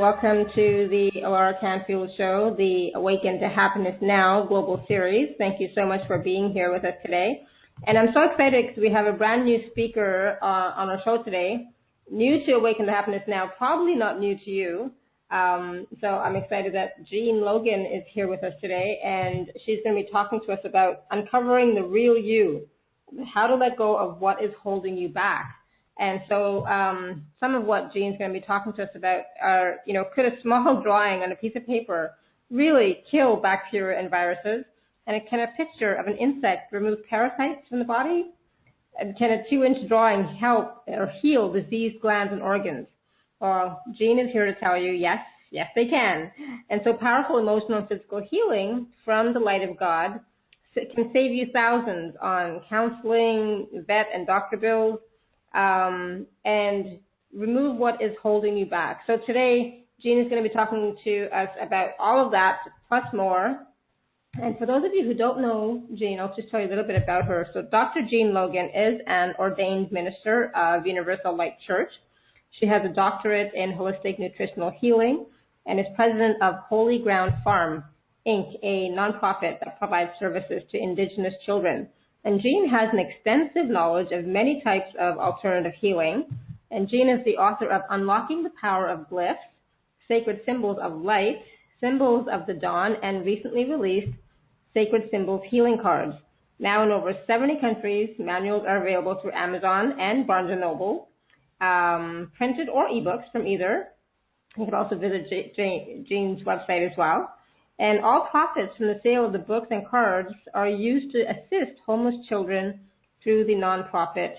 welcome to the Laura Canfield Show, the Awaken to Happiness Now Global Series. Thank you so much for being here with us today. And I'm so excited because we have a brand new speaker on our show today, new to Awaken to Happiness Now, probably not new to you. So I'm excited that Jean Logan is here with us today, and she's going to be talking to us about uncovering the real you, how to let go of what is holding you back. And so some of what Jean's going to be talking to us about are, could a small drawing on a piece of paper really kill bacteria and viruses? And can a picture of an insect remove parasites from the body? And can a 2-inch drawing help or heal diseased glands and organs? Well, Jean is here to tell you, yes, they can. And so powerful emotional and physical healing from the light of God can save you thousands on counseling, vet and doctor bills, and remove what is holding you back. So today, Jean is going to be talking to us about all of that, plus more. And for those of you who don't know Jean, I'll just tell you a little bit about her. So Dr. Jean Logan is an ordained minister of Universal Light Church. She has a doctorate in holistic nutritional healing and is president of Holy Ground Farm, Inc., a nonprofit that provides services to indigenous children. And Jean has an extensive knowledge of many types of alternative healing. And Jean is the author of Unlocking the Power of Glyphs, Sacred Symbols of Light, Symbols of the Dawn, and recently released Sacred Symbols Healing Cards. Now in over 70 countries, manuals are available through Amazon and Barnes & Noble, printed or ebooks from either. You can also visit Jean's website as well. And all profits from the sale of the books and cards are used to assist homeless children through the nonprofit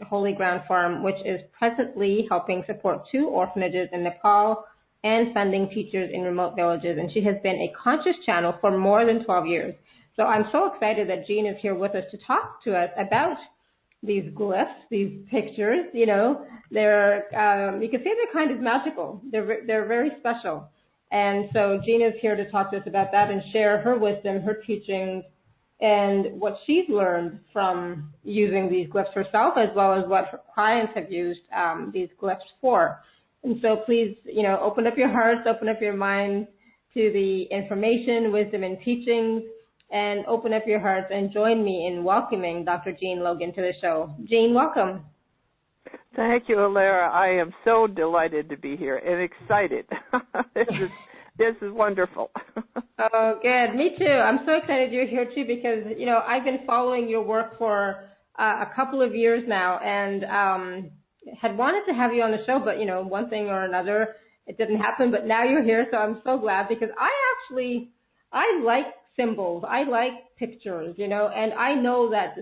Holy Ground Farm, which is presently helping support 2 orphanages in Nepal and funding teachers in remote villages. And she has been a conscious channel for more than 12 years. So I'm so excited that Jean is here with us to talk to us about these glyphs, these pictures. They're you can say they're kind of magical. They're very special. And so Jean is here to talk to us about that and share her wisdom, her teachings, and what she's learned from using these glyphs herself, as well as what her clients have used these glyphs for. And so please, open up your hearts, open up your minds to the information, wisdom, and teachings, and open up your hearts and join me in welcoming Dr. Jean Logan to the show. Jean, welcome. Thank you, Alara. I am so delighted to be here and excited. This is wonderful. Oh, good. Me too. I'm so excited you're here too because, I've been following your work for a couple of years now and had wanted to have you on the show, but, one thing or another, it didn't happen. But now you're here, so I'm so glad because I like symbols. I like pictures, and I know that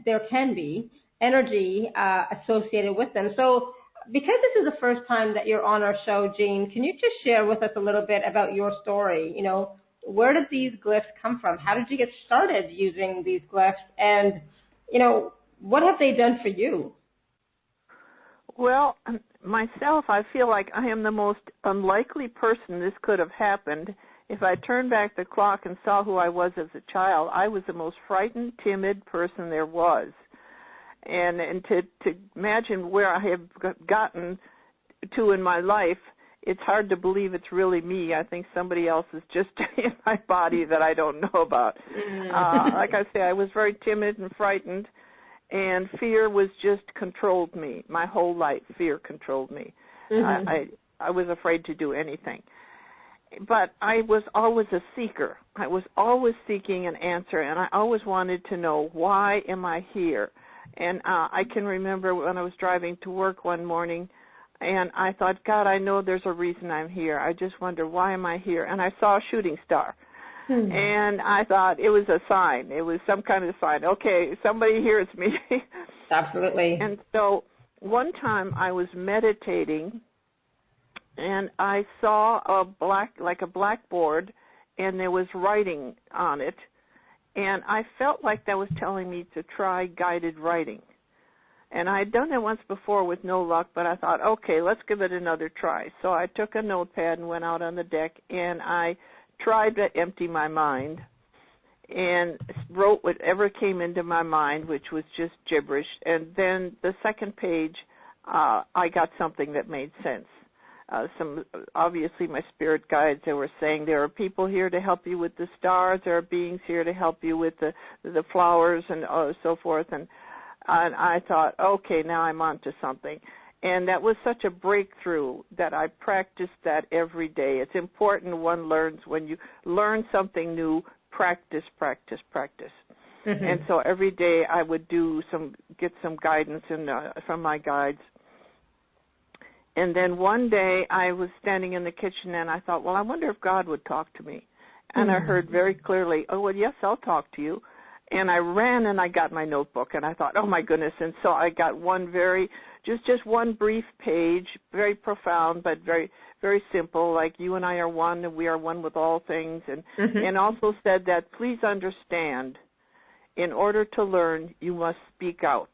there can be energy associated with them. So because this is the first time that you're on our show, Jean, can you just share with us a little bit about your story? Where did these glyphs come from? How did you get started using these glyphs? And, what have they done for you? Well, myself, I feel like I am the most unlikely person this could have happened. If I turned back the clock and saw who I was as a child, I was the most frightened, timid person there was. And to imagine where I have gotten to in my life, it's hard to believe it's really me. I think somebody else is just in my body that I don't know about. Like I say, I was very timid and frightened, and fear was just controlled me. My whole life, fear controlled me. Mm-hmm. I was afraid to do anything. But I was always a seeker. I was always seeking an answer, and I always wanted to know, why am I here? And I can remember when I was driving to work one morning, and I thought, God, I know there's a reason I'm here. I just wonder, why am I here? And I saw a shooting star. Hmm. And I thought it was a sign. It was some kind of sign. Okay, somebody hears me. Absolutely. And so one time I was meditating, and I saw a blackboard, and there was writing on it. And I felt like that was telling me to try guided writing. And I had done it once before with no luck, but I thought, okay, let's give it another try. So I took a notepad and went out on the deck, and I tried to empty my mind and wrote whatever came into my mind, which was just gibberish. And then the second page, I got something that made sense. some, obviously my spirit guides, they were saying there are people here to help you with the stars, there are beings here to help you with the flowers and so forth. And I thought, okay, now I'm on to something. And that was such a breakthrough that I practiced that every day. It's important one learns, when you learn something new, practice, practice, practice. Mm-hmm. And so every day I would get some guidance from my guides. And then one day I was standing in the kitchen and I thought, well, I wonder if God would talk to me. And I heard very clearly, oh, well, yes, I'll talk to you. And I ran and I got my notebook and I thought, oh, my goodness. And so I got just one brief page, very profound, but very, very simple, like you and I are one and we are one with all things. And also said that please understand, in order to learn, you must speak out.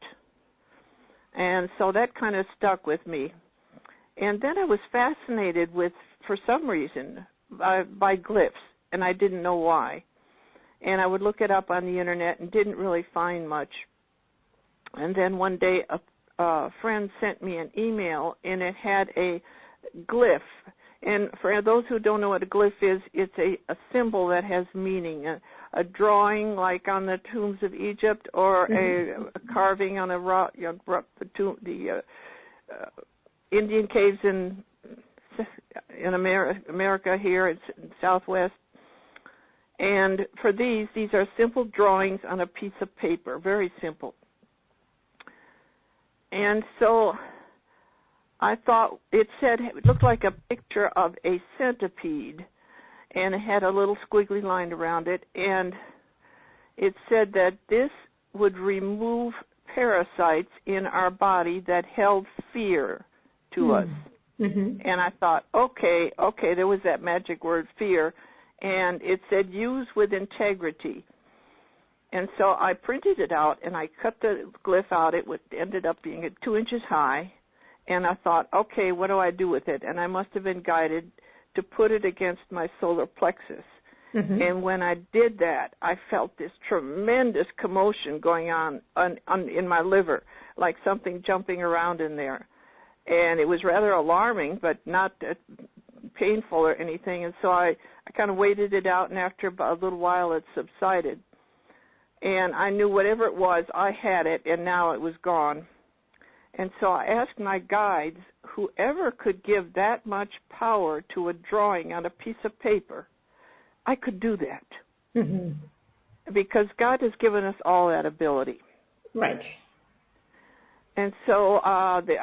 And so that kind of stuck with me. And then I was fascinated with, for some reason, by glyphs, and I didn't know why. And I would look it up on the Internet and didn't really find much. And then one day a friend sent me an email, and it had a glyph. And for those who don't know what a glyph is, it's a symbol that has meaning, a drawing like on the tombs of Egypt, or a carving on a rock, the Indian caves in America here, it's in Southwest. And for these are simple drawings on a piece of paper, very simple. And so I thought it looked like a picture of a centipede, and it had a little squiggly line around it, and it said that this would remove parasites in our body that held fear to us. Mm-hmm. And I thought, okay, there was that magic word, fear, and it said use with integrity. And so I printed it out, and I cut the glyph out. It ended up being 2 inches high, and I thought, okay, what do I do with it? And I must have been guided to put it against my solar plexus. Mm-hmm. And when I did that, I felt this tremendous commotion going on in my liver, like something jumping around in there. And it was rather alarming, but not painful or anything. And so I kind of waited it out, and after a little while it subsided. And I knew whatever it was, I had it, and now it was gone. And so I asked my guides, whoever could give that much power to a drawing on a piece of paper, I could do that. Mm-hmm. Because God has given us all that ability. Right. And so they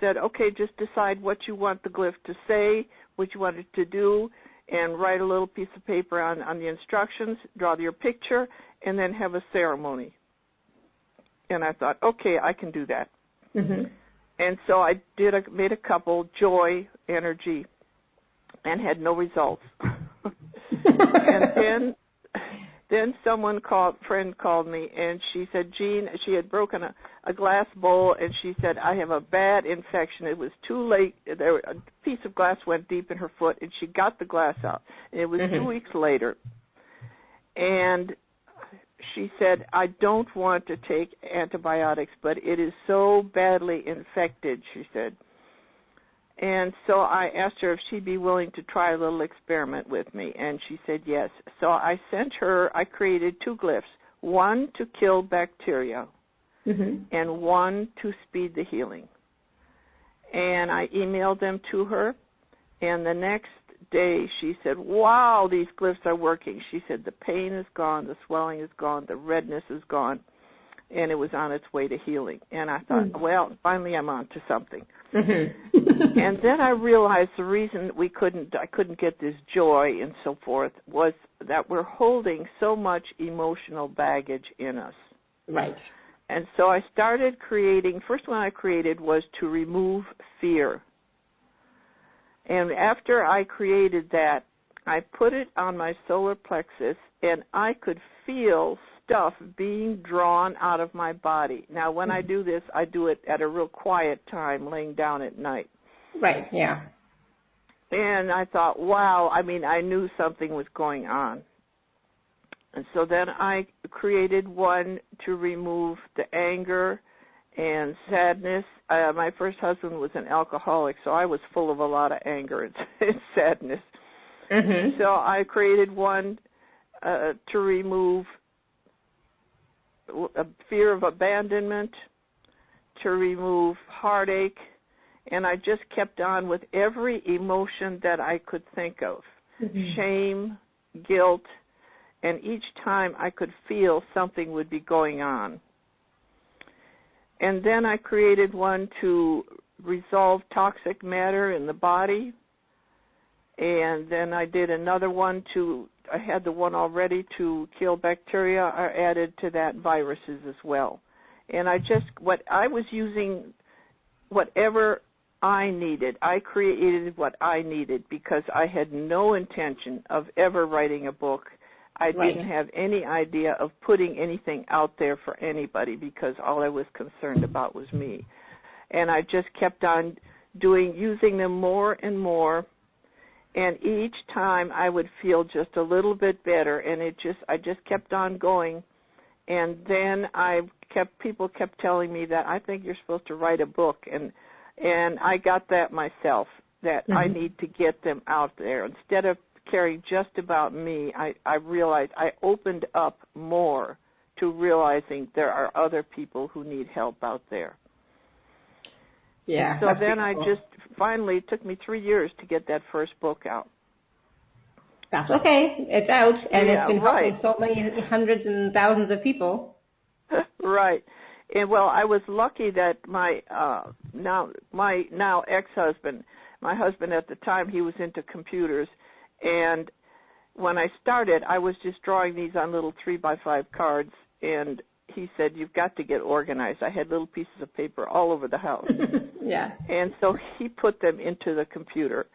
said, okay, just decide what you want the glyph to say, what you want it to do, and write a little piece of paper on the instructions, draw your picture, and then have a ceremony. And I thought, okay, I can do that. Mm-hmm. And so I made a couple, joy, energy, and had no results. And then friend called me, and she said, Jean, she had broken a glass bowl, and she said, I have a bad infection. It was too late. A piece of glass went deep in her foot, and she got the glass out. And it was 2 weeks later. And she said, I don't want to take antibiotics, but it is so badly infected, she said. And so I asked her if she'd be willing to try a little experiment with me, and she said yes. So I created 2 glyphs, one to kill bacteria and one to speed the healing. And I emailed them to her, and the next day she said, wow, these glyphs are working. She said the pain is gone, the swelling is gone, the redness is gone, and it was on its way to healing. And I thought, well, finally I'm on to something. And then I realized the reason I couldn't get this joy and so forth was that we're holding so much emotional baggage in us. Right. And so I started creating, first one I created was to remove fear. And after I created that, I put it on my solar plexus, and I could feel stuff being drawn out of my body. Now, when I do this, I do it at a real quiet time, laying down at night. Right, yeah. And I thought, wow, I knew something was going on. And so then I created one to remove the anger and sadness. My first husband was an alcoholic, so I was full of a lot of anger and sadness. Mm-hmm. So I created one to remove a fear of abandonment, to remove heartache, and I just kept on with every emotion that I could think of. Mm-hmm. Shame, guilt, and each time I could feel something would be going on. And then I created one to resolve toxic matter in the body, and then I did another one I had the one already to kill bacteria. I added to that viruses as well. And I was using whatever I needed. I created what I needed because I had no intention of ever writing a book. I didn't have any idea of putting anything out there for anybody because all I was concerned about was me. And I just kept on using them more and more. And each time I would feel just a little bit better, and I just kept on going. And then people kept telling me that I think you're supposed to write a book, and I got that myself, that I need to get them out there. Instead of caring just about me, I realized I opened up more to realizing there are other people who need help out there. Yeah. So then I just finally, it took me 3 years to get that first book out. That's okay. It's out, and it's been helping so many hundreds and thousands of people. Right. And well, I was lucky that my now ex-husband, my husband at the time, he was into computers, and when I started, I was just drawing these on little 3x5 cards, and he said, "You've got to get organized." I had little pieces of paper all over the house. Yeah. And so he put them into the computer,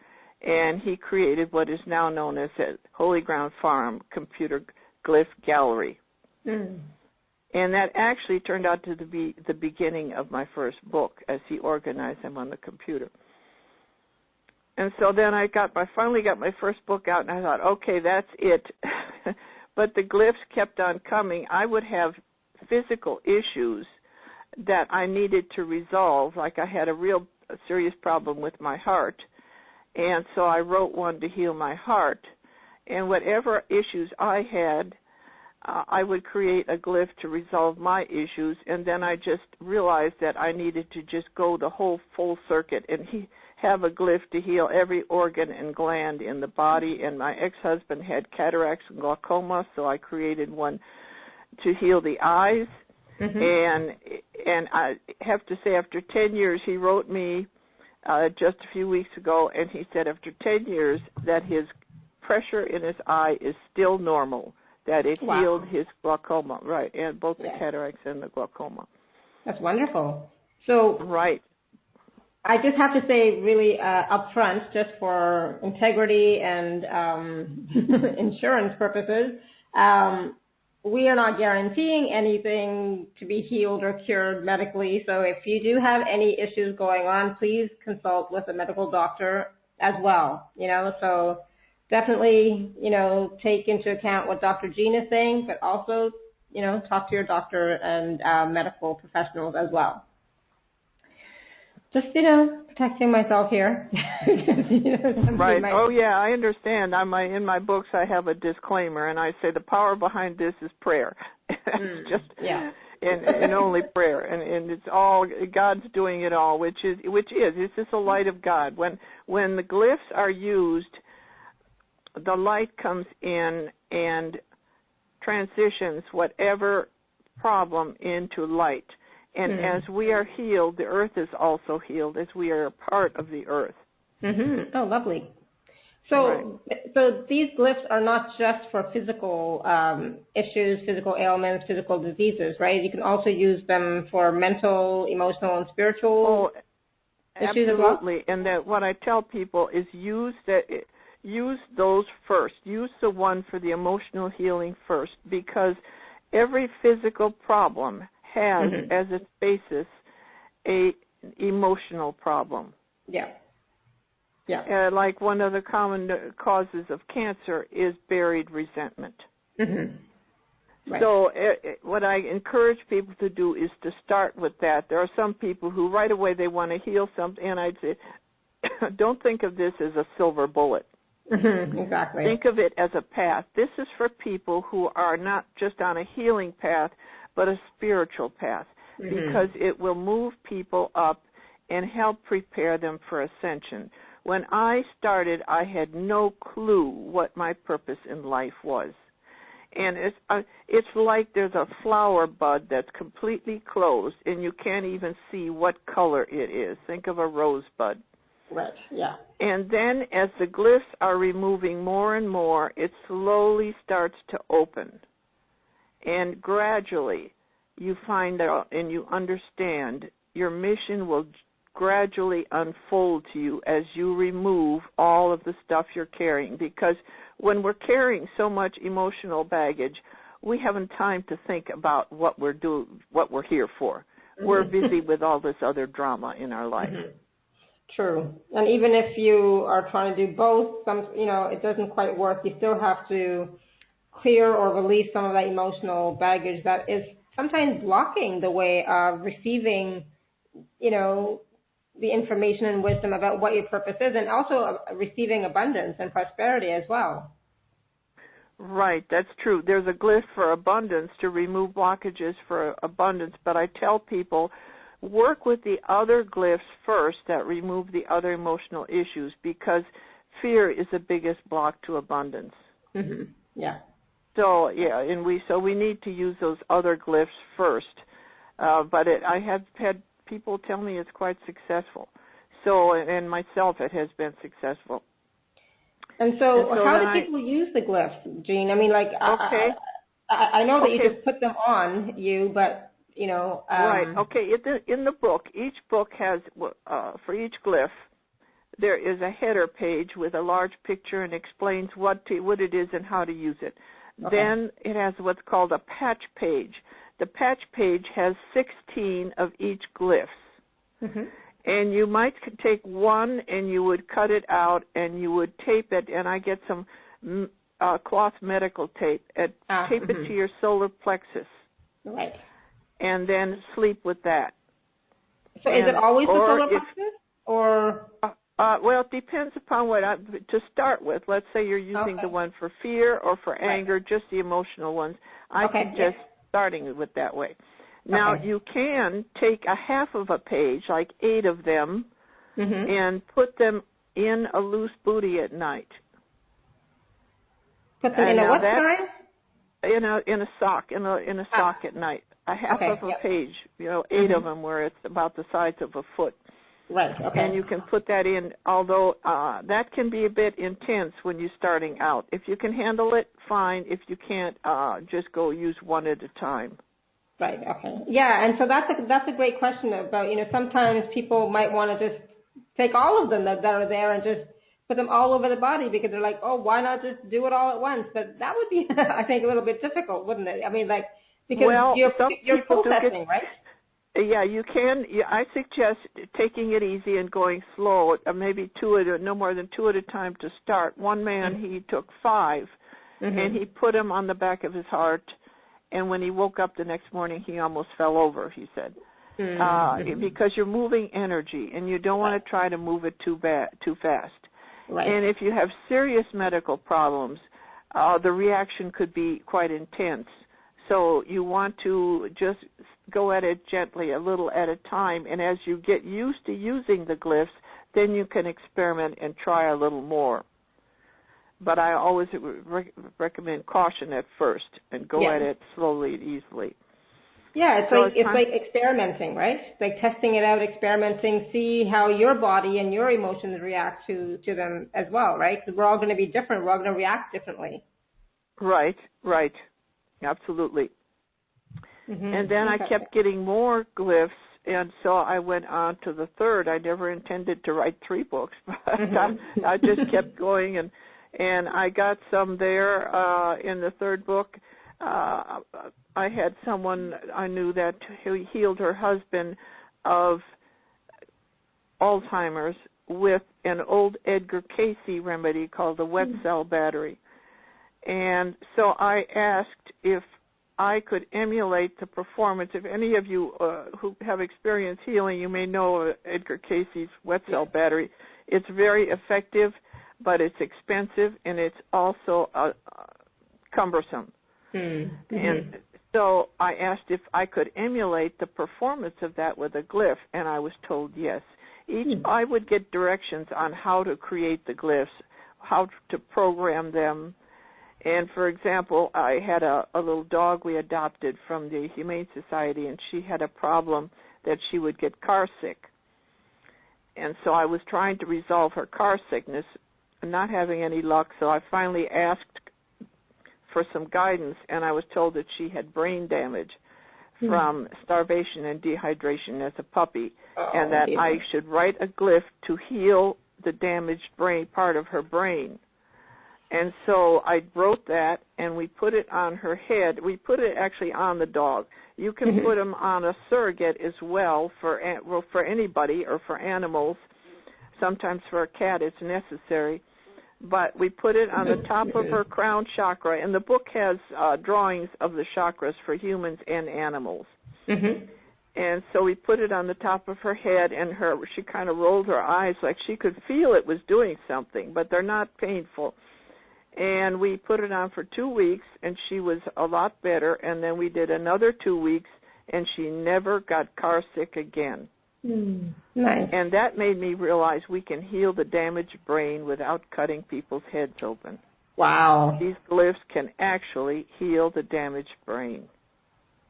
and he created what is now known as a Holy Ground Farm Computer Glyph Gallery. Mm. And that actually turned out to be the beginning of my first book, as he organized them on the computer. And so then I finally got my first book out, and I thought, okay, that's it. But the glyphs kept on coming. I would have physical issues that I needed to resolve, like I had a serious problem with my heart, and so I wrote one to heal my heart. And whatever issues I had, I would create a glyph to resolve my issues, and then I just realized that I needed to just go the whole full circuit and have a glyph to heal every organ and gland in the body. And my ex-husband had cataracts and glaucoma, so I created one to heal the eyes. Mm-hmm. And I have to say, after 10 years, he wrote me just a few weeks ago, and he said after 10 years that his pressure in his eye is still normal, that it healed his glaucoma, right, and both the cataracts and the glaucoma. That's wonderful. So right. I just have to say really upfront, just for integrity and insurance purposes, we are not guaranteeing anything to be healed or cured medically. So if you do have any issues going on, please consult with a medical doctor as well. So definitely, take into account what Dr. Jean is saying, but also, talk to your doctor and medical professionals as well. Just, protecting myself here. Right. Oh, yeah, I understand. In my books, I have a disclaimer, and I say the power behind this is prayer. And only prayer. And it's all, God's doing it all, which is it's just the light of God. When the glyphs are used, the light comes in and transitions whatever problem into light. And as we are healed, the earth is also healed, as we are a part of the earth. Mm-hmm. Oh, lovely. So these glyphs are not just for physical issues, physical ailments, physical diseases, right? You can also use them for mental, emotional, and spiritual issues as well? Absolutely. And that what I tell people is use those first. Use the one for the emotional healing first, because every physical problem has as its basis a emotional problem. Yeah. Like one of the common causes of cancer is buried resentment. Mm-hmm. Right. So what I encourage people to do is to start with that. There are some people who right away they want to heal something, and I'd say, don't think of this as a silver bullet. Exactly. Think of it as a path. This is for people who are not just on a healing path, but a spiritual path, because it will move people up and help prepare them for ascension. When I started, I had no clue what my purpose in life was. And it's like there's a flower bud that's completely closed, and you can't even see what color it is. Think of a rose bud. Right, yeah. And then as the glyphs are removing more and more, it slowly starts to open. And gradually you find out and you understand your mission will gradually unfold to you as you remove all of the stuff you're carrying. Because when we're carrying so much emotional baggage, we haven't time to think about what we're here for. We're busy with all this other drama in our life. True. And even if you are trying to do both, it doesn't quite work. You still have to clear or release some of that emotional baggage that is sometimes blocking the way of receiving, the information and wisdom about what your purpose is, and also receiving abundance and prosperity as well. Right, that's true. There's a glyph for abundance to remove blockages for abundance, but I tell people work with the other glyphs first that remove the other emotional issues, because fear is the biggest block to abundance. Yeah. So we need to use those other glyphs first. But I have had people tell me it's quite successful. So, and myself, it has been successful. And so how do people use the glyphs, Jean? I mean, like, I know that you just put them on you, but, Right, okay. In the book, each book has, for each glyph, there is a header page with a large picture and explains what it is and how to use it. Okay. Then it has what's called a patch page. The patch page has 16 of each glyphs. And you might take one and you would cut it out and you would tape it, and I get some cloth medical tape, and tape it to your solar plexus. Right. And then sleep with that. So is it always the solar plexus? Or? Well, it depends upon to start with. Let's say you're using the one for fear or for anger, just the emotional ones. I suggest starting with that way. Now, you can take a half of a page, like 8 of them, and put them in a loose booty at night. Put them in a what size? In a sock, in a sock at night. A half of a page, 8 of them, where it's about the size of a foot. Right, okay. And you can put that in, although that can be a bit intense when you're starting out. If you can handle it, fine. If you can't, just go use one at a time. Right, okay. Yeah, and so that's a great question about, sometimes people might want to just take all of them that are there and just put them all over the body, because they're like, oh, why not just do it all at once? But that would be, I think, a little bit difficult, wouldn't it? I mean, like, because you're processing, right? Yeah, you can. Yeah, I suggest taking it easy and going slow, maybe no more than 2 at a time to start. One man, he took 5, and he put them on the back of his heart, and when he woke up the next morning, he almost fell over, he said, because you're moving energy, and you don't want to try to move it too fast. Right. And if you have serious medical problems, the reaction could be quite intense. So you want to just go at it gently, a little at a time, and as you get used to using the glyphs, then you can experiment and try a little more. But I always recommend caution at first and go at it slowly and easily. Yeah, it's like experimenting, right? It's like testing it out, experimenting, see how your body and your emotions react to them as well, right? Because we're all going to be different. We're all going to react differently. Right. Absolutely. And then I kept getting more glyphs, and so I went on to the 3rd. I never intended to write 3 books, but I just kept going, and I got some there in the 3rd book. I had someone I knew that healed her husband of Alzheimer's with an old Edgar Cayce remedy called the wet cell battery. And so I asked if I could emulate the performance. If any of you who have experienced healing, you may know Edgar Cayce's wet cell battery. It's very effective, but it's expensive, and it's also cumbersome. Mm-hmm. And so I asked if I could emulate the performance of that with a glyph, and I was told yes. I would get directions on how to create the glyphs, how to program them. And, for example, I had a little dog we adopted from the Humane Society, and she had a problem that she would get car sick. And so I was trying to resolve her car sickness and not having any luck, so I finally asked for some guidance, and I was told that she had brain damage from starvation and dehydration as a puppy, and that I should write a glyph to heal the damaged brain, part of her brain. And so I wrote that, and we put it on her head. We put it actually on the dog. You can put them on a surrogate as well for anybody or for animals. Sometimes for a cat it's necessary. But we put it on the top of her crown chakra, and the book has drawings of the chakras for humans and animals. Mm-hmm. And so we put it on the top of her head, and she kind of rolled her eyes like she could feel it was doing something, but they're not painful. And we put it on for 2 weeks, and she was a lot better, and then we did another 2 weeks, and she never got car sick again. Nice. And that made me realize we can heal the damaged brain without cutting people's heads open. Wow. These glyphs can actually heal the damaged brain.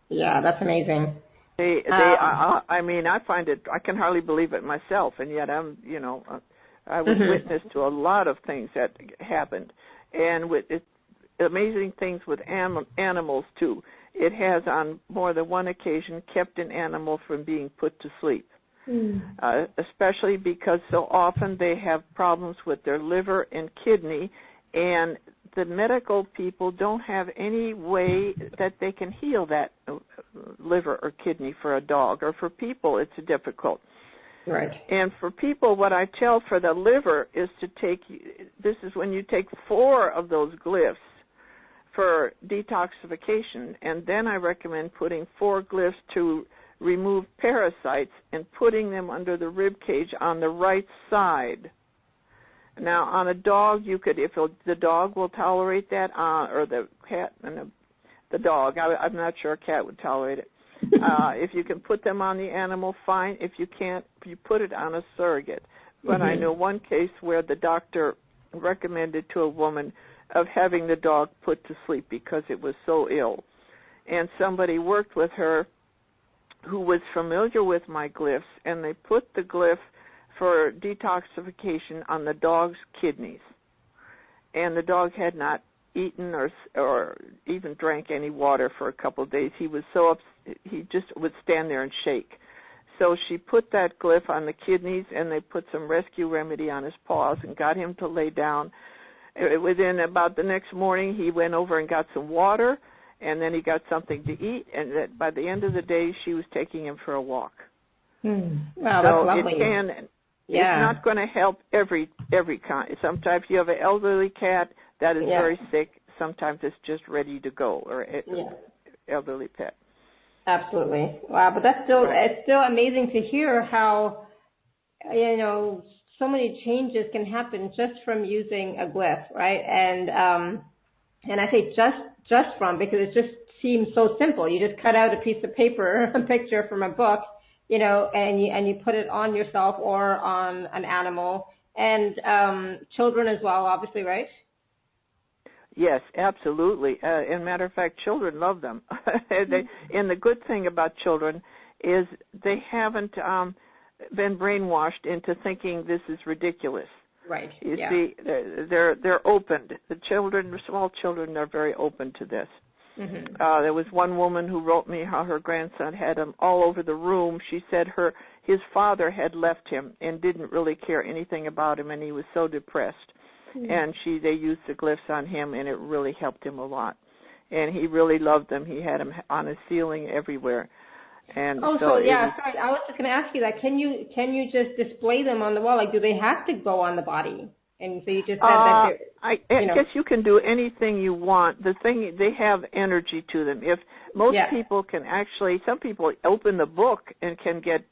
Yeah, that's amazing. I mean, I find it, I can hardly believe it myself, and yet I was witness to a lot of things that happened. And with amazing things with animals, too. It has, on more than one occasion, kept an animal from being put to sleep. Especially because so often they have problems with their liver and kidney, and the medical people don't have any way that they can heal that liver or kidney for a dog, or for people it's difficult. Right. And for people, what I tell for the liver is to take, this is when you take 4 of those glyphs for detoxification, and then I recommend putting 4 glyphs to remove parasites and putting them under the rib cage on the right side. Now, on a dog, you could, if the dog will tolerate that, or the cat and the dog. I'm not sure a cat would tolerate it. If you can put them on the animal, fine. If you can't, you put it on a surrogate. But I know one case where the doctor recommended to a woman of having the dog put to sleep because it was so ill. And somebody worked with her who was familiar with my glyphs, and they put the glyph for detoxification on the dog's kidneys. And the dog had not eaten or even drank any water for a couple of days. He was so upset, he just would stand there and shake. So she put that glyph on the kidneys, and they put some rescue remedy on his paws and got him to lay down. Within about the next morning, he went over and got some water, and then he got something to eat, and by the end of the day, she was taking him for a walk. Wow, so that's lovely. It's not going to help every kind. Sometimes you have an elderly cat that is very sick. Sometimes it's just ready to go, or elderly pet. Absolutely. Wow, but it's still amazing to hear how, so many changes can happen just from using a glyph, right? And I say just from, because it just seems so simple. You just cut out a piece of paper, a picture from a book, and you put it on yourself or on an animal, and children as well, obviously, right? Yes, absolutely. As a matter of fact, children love them. And the good thing about children is they haven't been brainwashed into thinking this is ridiculous. Right. You see, they're open. The small children are very open to this. There was one woman who wrote me how her grandson had him all over the room. She said his father had left him and didn't really care anything about him, and he was so depressed. And they used the glyphs on him, and it really helped him a lot. And he really loved them. He had them on his ceiling everywhere. And sorry. I was just going to ask you that. Can you just display them on the wall? Like, do they have to go on the body? And so you just said that, I guess you can do anything you want. The thing, they have energy to them. If most people can actually, some people open the book and can get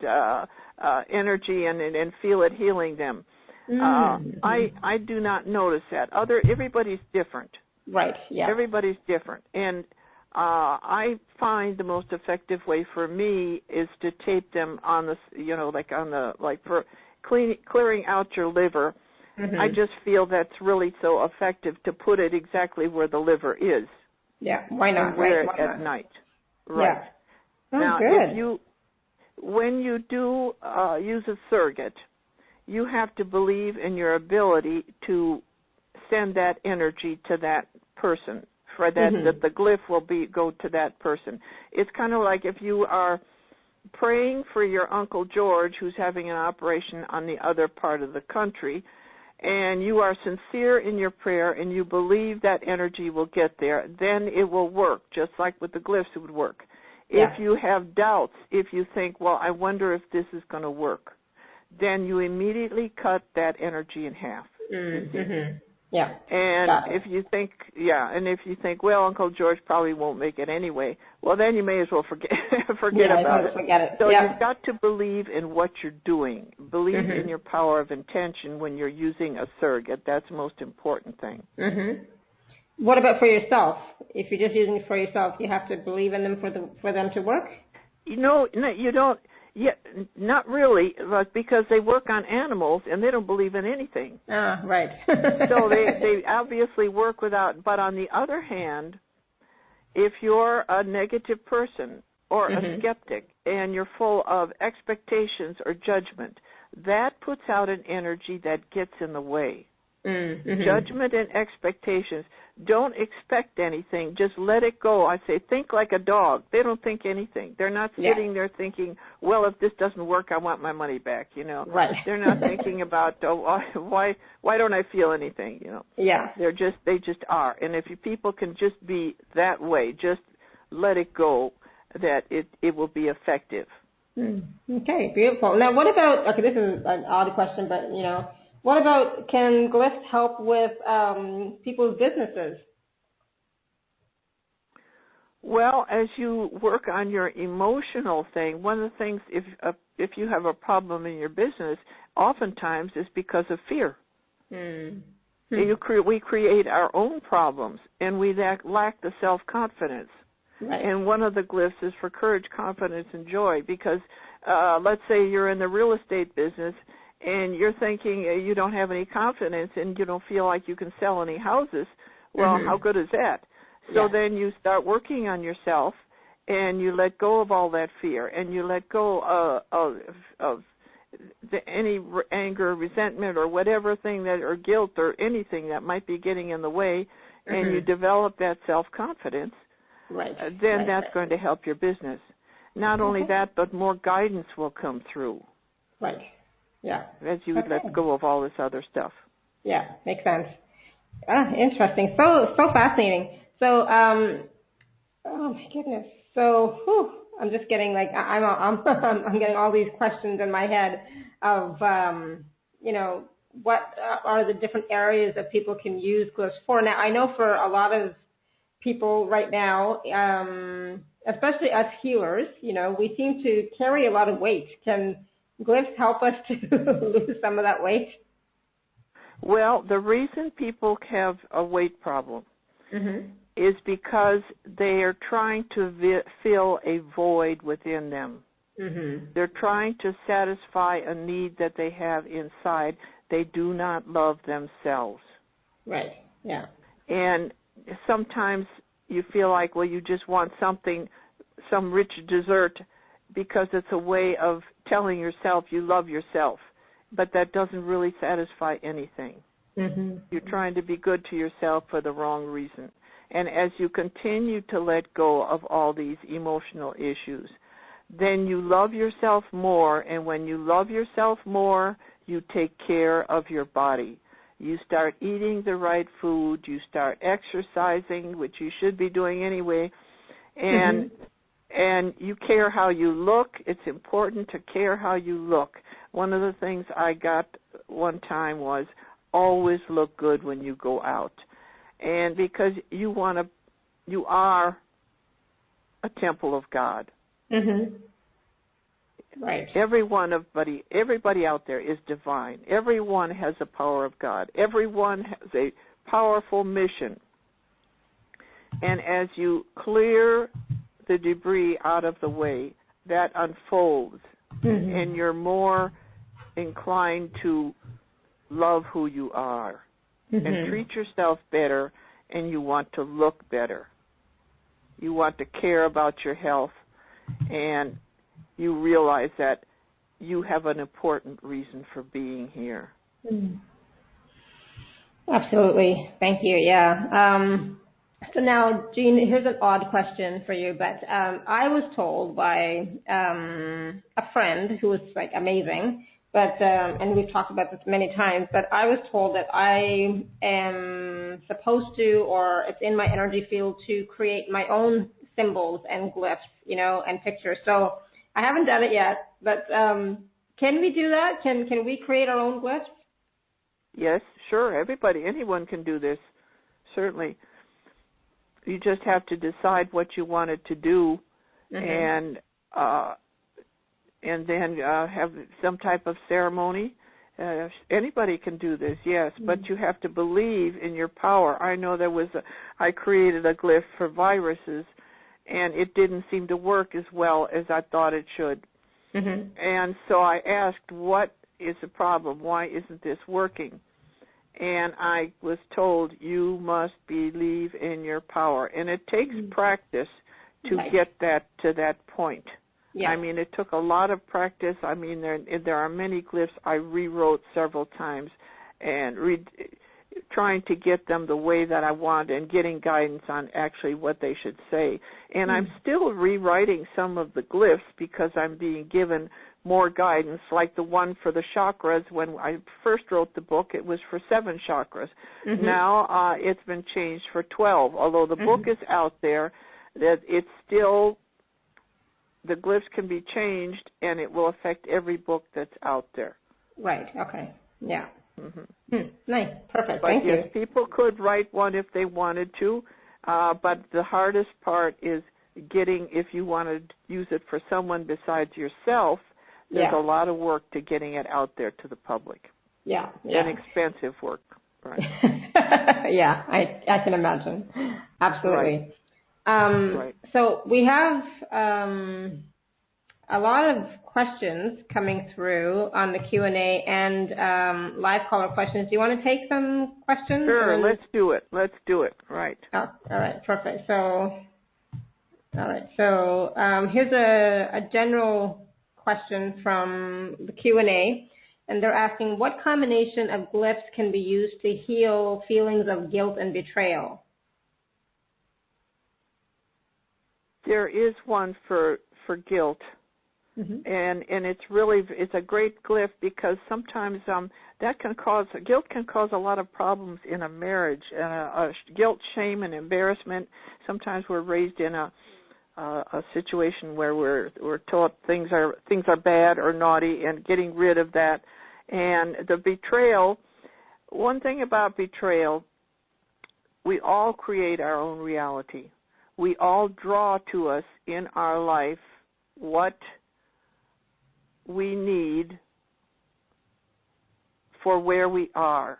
energy and feel it healing them. I do not notice that. Everybody's different. Right. Yeah. Everybody's different, and I find the most effective way for me is to tape them on the, for clearing out your liver. I just feel that's really so effective to put it exactly where the liver is. Yeah, why not? And wear it at night. Right. Yeah. Now, good. when you do use a surrogate, you have to believe in your ability to send that energy to that person, for that the glyph will go to that person. It's kind of like if you are praying for your Uncle George who's having an operation on the other part of the country, and you are sincere in your prayer and you believe that energy will get there, then it will work, just like with the glyphs it would work. Yeah. If you have doubts, if you think, well, I wonder if this is going to work, then you immediately cut that energy in half. Yeah. And if you think, well, Uncle George probably won't make it anyway, well, then you may as well forget about it. Forget it. So you've got to believe in what you're doing. Believe in your power of intention when you're using a surrogate. That's the most important thing. What about for yourself? If you're just using it for yourself, you have to believe in them for them to work? No, you don't. Yeah, not really, but because they work on animals and they don't believe in anything. Ah, right. So they obviously work without. But on the other hand, if you're a negative person or a skeptic and you're full of expectations or judgment, that puts out an energy that gets in the way. Judgment and expectations. Don't expect anything. Just let it go. I say, think like a dog. They don't think anything. They're not sitting there thinking, well, if this doesn't work, I want my money back, Right. They're not thinking about, why don't I feel anything, Yeah. They just are. And if people can just be that way, just let it go, that it will be effective. Okay, beautiful. Now, what about, this is an odd question, but, what about, can glyphs help with people's businesses? Well, as you work on your emotional thing, one of the things, if you have a problem in your business, oftentimes is because of fear. We create our own problems, and we lack the self-confidence. Right. And one of the glyphs is for courage, confidence, and joy, because let's say you're in the real estate business, and you're thinking you don't have any confidence and you don't feel like you can sell any houses. Well, how good is that? So then you start working on yourself, and you let go of all that fear, and you let go of any anger, resentment, or whatever thing or guilt or anything that might be getting in the way, and you develop that self-confidence. Right. Then that's going to help your business. Not only that, but more guidance will come through. Right. Yeah. As you let go of all this other stuff. Yeah, makes sense. Interesting. So fascinating. So, oh my goodness. So, I'm just getting I'm getting all these questions in my head of, what are the different areas that people can use glyphs for. Now, I know for a lot of people right now, especially us healers, we seem to carry a lot of weight. Can glyphs help us to lose some of that weight? Well, the reason people have a weight problem is because they are trying to fill a void within them. They're trying to satisfy a need that they have inside. They do not love themselves. Right, yeah. And sometimes you feel like, well, you just want some rich dessert because it's a way of telling yourself you love yourself. But that doesn't really satisfy anything. You're trying to be good to yourself for the wrong reason. And as you continue to let go of all these emotional issues, then you love yourself more. And when you love yourself more, you take care of your body. You start eating the right food. You start exercising, which you should be doing anyway. And you care how you look. It's important to care how you look. One of the things I got one time was, always look good when you go out. And because you are a temple of God. Mm-hmm. Right. Everybody out there is divine. Everyone has the power of God. Everyone has a powerful mission. And as you clear the debris out of the way, that unfolds, and you're more inclined to love who you are and treat yourself better, and you want to look better. You want to care about your health, and you realize that you have an important reason for being here. Absolutely. Thank you. Yeah. So now, Jean, here's an odd question for you, but I was told by a friend who was like amazing, but and we've talked about this many times, but I was told that I am supposed to, or it's in my energy field to create my own symbols and glyphs, and pictures. So I haven't done it yet, but can we do that? Can we create our own glyphs? Yes, sure. Anyone can do this, certainly. You just have to decide what you wanted to do, and then have some type of ceremony. Anybody can do this, yes, but you have to believe in your power. I know I created a glyph for viruses, and it didn't seem to work as well as I thought it should. And so I asked, what is the problem? Why isn't this working? And I was told, you must believe in your power. And it takes practice to get that to that point. Yeah. I mean, it took a lot of practice. I mean, there are many glyphs I rewrote several times and trying to get them the way that I want and getting guidance on actually what they should say. And I'm still rewriting some of the glyphs because I'm being given more guidance, like the one for the chakras. When I first wrote the book, it was for 7 chakras. Now it's been changed for 12, although the book is out there, that it's still, the glyphs can be changed, and it will affect every book that's out there. Right, okay, yeah. Nice, perfect, but thank yes, you. People could write one if they wanted to, but the hardest part is getting, if you want to use it for someone besides yourself, there's a lot of work to getting it out there to the public. Yeah. And expensive work. Right. Yeah, I can imagine. Absolutely. Right. So we have a lot of questions coming through on the Q&A and live caller questions. Do you want to take some questions? Sure, let's do it. Right. Oh, all right, perfect. So here's a general question from the Q&A, and they're asking, what combination of glyphs can be used to heal feelings of guilt and betrayal? There is one for guilt, and it's a great glyph because sometimes guilt can cause a lot of problems in a marriage. Guilt, shame, and embarrassment. Sometimes we're raised in a situation where we're taught things are bad or naughty, and getting rid of that. And the betrayal, one thing about betrayal, we all create our own reality. We all draw to us in our life what we need for where we are.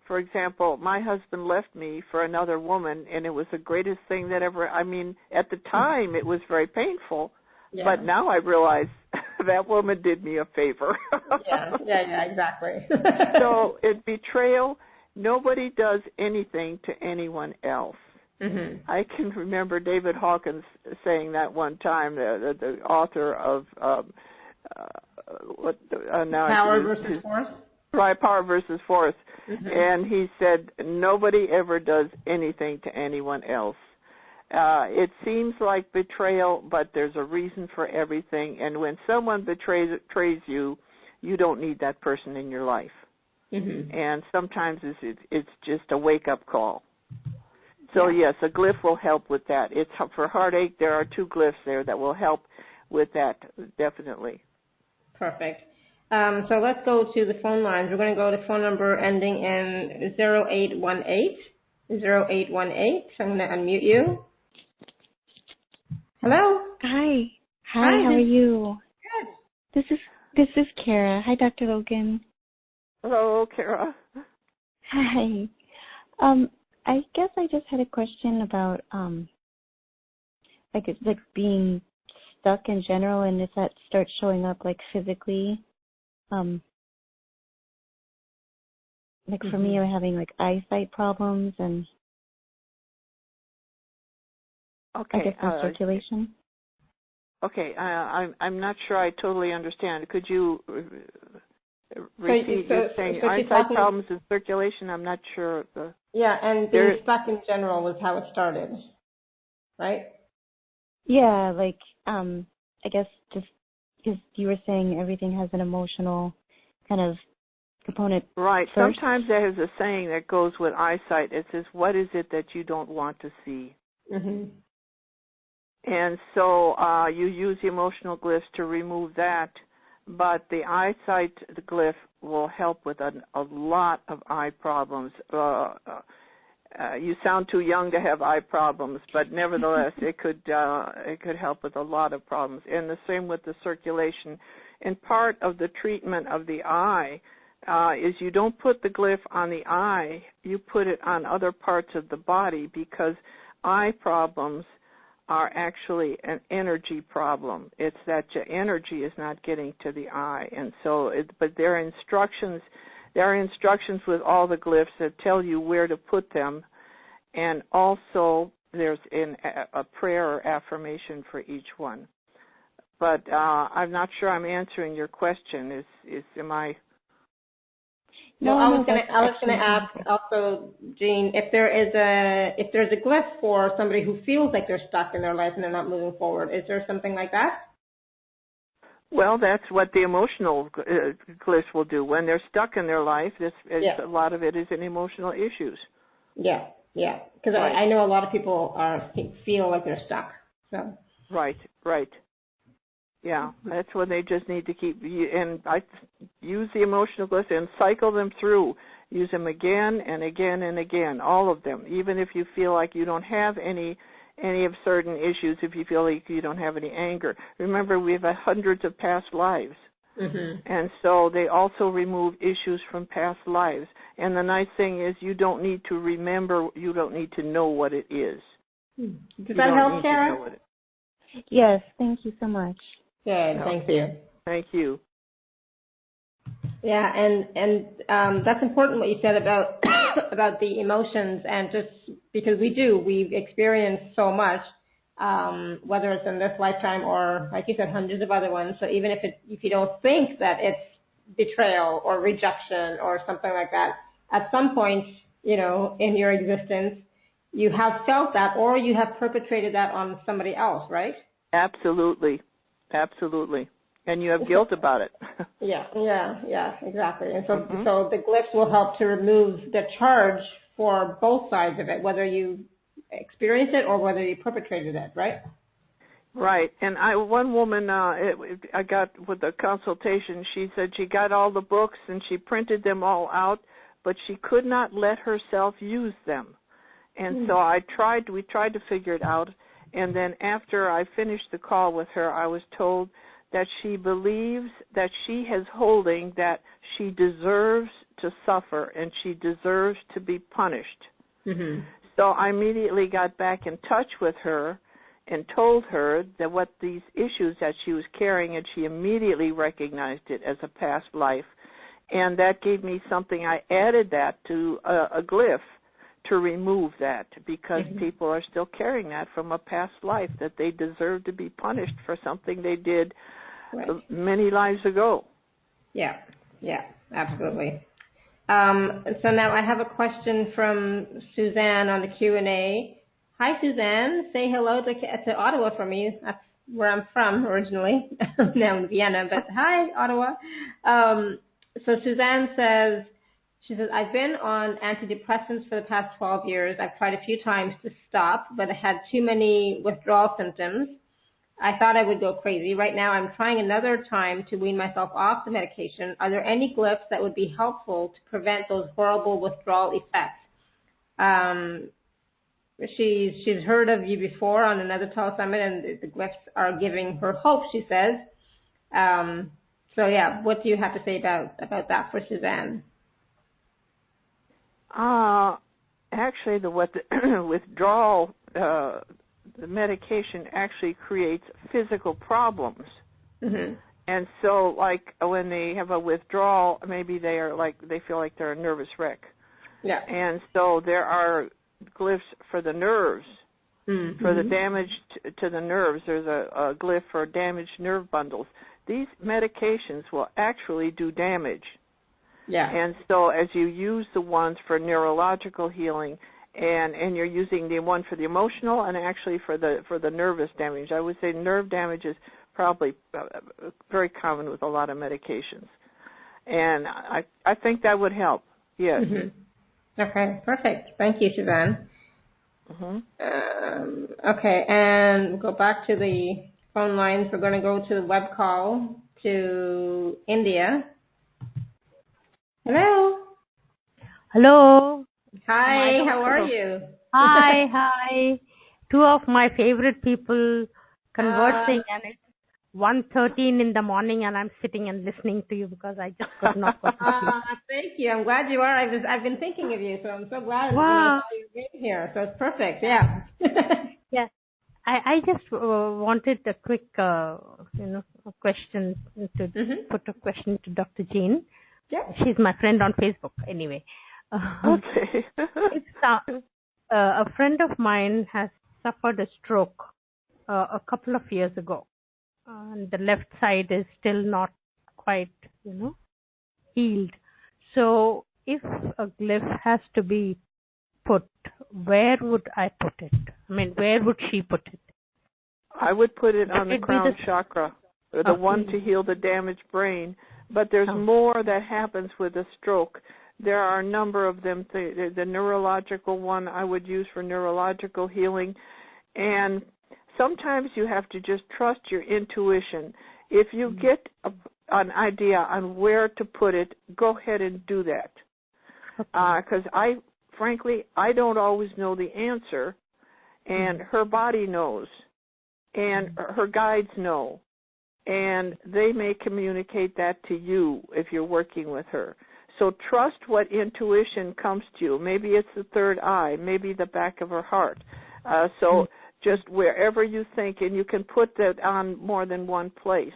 For example, my husband left me for another woman, and it was the greatest thing that ever, at the time it was very painful, but now I realize that woman did me a favor. Yeah, exactly. So in betrayal, nobody does anything to anyone else. I can remember David Hawkins saying that one time, the author of Power versus Force? Right, Power versus Force. And he said, nobody ever does anything to anyone else. It seems like betrayal, but there's a reason for everything. And when someone betrays you, you don't need that person in your life. And sometimes it's just a wake-up call. So, yes, a glyph will help with that. It's for heartache. There are 2 glyphs there that will help with that, definitely. Perfect. So let's go to the phone lines. We're going to go to phone number ending in 0818. 0818. I'm going to unmute you. Hello. Hi. Hi. How are you? Good. This is Kara. Hi, Dr. Logan. Hello, Kara. Hi. I guess I just had a question about like being stuck in general, and if that starts showing up like physically. Like for me, I'm having like eyesight problems and Okay. I guess my circulation. Okay. I'm not sure I totally understand. Could you repeat? You're saying eyesight problems and circulation. I'm not sure. Yeah, and being stuck in general was how it started, right? Yeah, like I guess just because you were saying everything has an emotional kind of component. Right. First. Sometimes there is a saying that goes with eyesight. It says, "What is it that you don't want to see?" Mm-hmm. And so you use the emotional glyphs to remove that, but the eyesight glyph will help with a lot of eye problems. You sound too young to have eye problems, but nevertheless, it could help with a lot of problems. And the same with the circulation. And part of the treatment of the eye is you don't put the glyph on the eye, you put it on other parts of the body, because eye problems are actually an energy problem. It's that your energy is not getting to the eye. And so, but there are instructions with all the glyphs that tell you where to put them. And also there's a prayer or affirmation for each one. But I'm not sure I'm answering your question. Am I? No, I was going to ask also, Jean, if there's a glyph for somebody who feels like they're stuck in their life and they're not moving forward. Is there something like that? Well, that's what the emotional glyphs will do. When they're stuck in their life, a lot of it is in emotional issues. Yeah, because right. I know a lot of people feel like they're stuck. So. Right. Yeah, that's when they just need to keep, and I use the emotional glyphs and cycle them through. Use them again and again and again, all of them. Even if you feel like you don't have any of certain issues, if you feel like you don't have any anger. Remember, we have hundreds of past lives. Mm-hmm. And so they also remove issues from past lives. And the nice thing is you don't need to remember, you don't need to know what it is. Does that help, Sarah? Yes, thank you so much. Good, no. Thank you. Thank you. Yeah, and that's important what you said about about the emotions, and just because we've experienced so much, whether it's in this lifetime or, like you said, hundreds of other ones. So even if you don't think that it's betrayal or rejection or something like that, at some point, in your existence, you have felt that, or you have perpetrated that on somebody else, right? Absolutely. And you have guilt about it. Yeah, exactly. And so, so the glyphs will help to remove the charge for both sides of it, whether you experienced it or whether you perpetrated it, right? Right. And one woman, I got with a consultation, she said she got all the books and she printed them all out, but she could not let herself use them. And so we tried to figure it out. And then after I finished the call with her, I was told that she believes that she is holding that she deserves to suffer and she deserves to be punished. Mm-hmm. So I immediately got back in touch with her and told her that what these issues that she was carrying, and she immediately recognized it as a past life. And that gave me something. I added that to a glyph to remove that, because people are still carrying that from a past life, that they deserve to be punished for something they did many lives ago. Yeah, absolutely. So now I have a question from Suzanne on the Q&A. Hi, Suzanne. Say hello to Ottawa for me. That's where I'm from originally. Now in Vienna, but hi, Ottawa. So Suzanne says, I've been on antidepressants for the past 12 years. I've tried a few times to stop, but I had too many withdrawal symptoms. I thought I would go crazy. Right now, I'm trying another time to wean myself off the medication. Are there any glyphs that would be helpful to prevent those horrible withdrawal effects? She's heard of you before on another telesummit, and the glyphs are giving her hope, she says. So yeah, what do you have to say about that for Suzanne? Actually, the withdrawal, the medication actually creates physical problems. Mm-hmm. And so, like when they have a withdrawal, maybe they feel like they're a nervous wreck. Yeah. And so there are glyphs for the nerves, for the damage to the nerves. There's a glyph for damaged nerve bundles. These medications will actually do damage. Yeah. And so as you use the ones for neurological healing, and you're using the one for the emotional and actually for the nervous damage, I would say nerve damage is probably very common with a lot of medications. And I think that would help, yes. Mm-hmm. Okay, perfect. Thank you, Suzanne. Okay, and we'll go back to the phone lines. We're going to go to the web call to India. Hello. Hello. Hi, how are you? Hi. Two of my favorite people conversing, and it's 1:13 in the morning, and I'm sitting and listening to you because I just could not go to sleep. Thank you. I'm glad you are. I've been thinking of you, so I'm so glad Wow. you're being here. So it's perfect. Yeah. Yeah. I just wanted a quick, a question put a question to Dr. Jean. Yeah. She's my friend on Facebook, anyway. Okay. It's a friend of mine has suffered a stroke a couple of years ago. And the left side is still not quite, healed. So if a glyph has to be put, where would I put it? I mean, where would she put it? I would put it on the crown chakra, or the one to heal the damaged brain. But there's more that happens with a stroke. There are a number of them. The neurological one I would use for neurological healing. And sometimes you have to just trust your intuition. If you get an idea on where to put it, go ahead and do that. Because frankly, I don't always know the answer, and her body knows, and her guides know, and they may communicate that to you if you're working with her. So trust what intuition comes to you. Maybe it's the third eye, maybe the back of her heart. So just wherever you think, and you can put that on more than one place.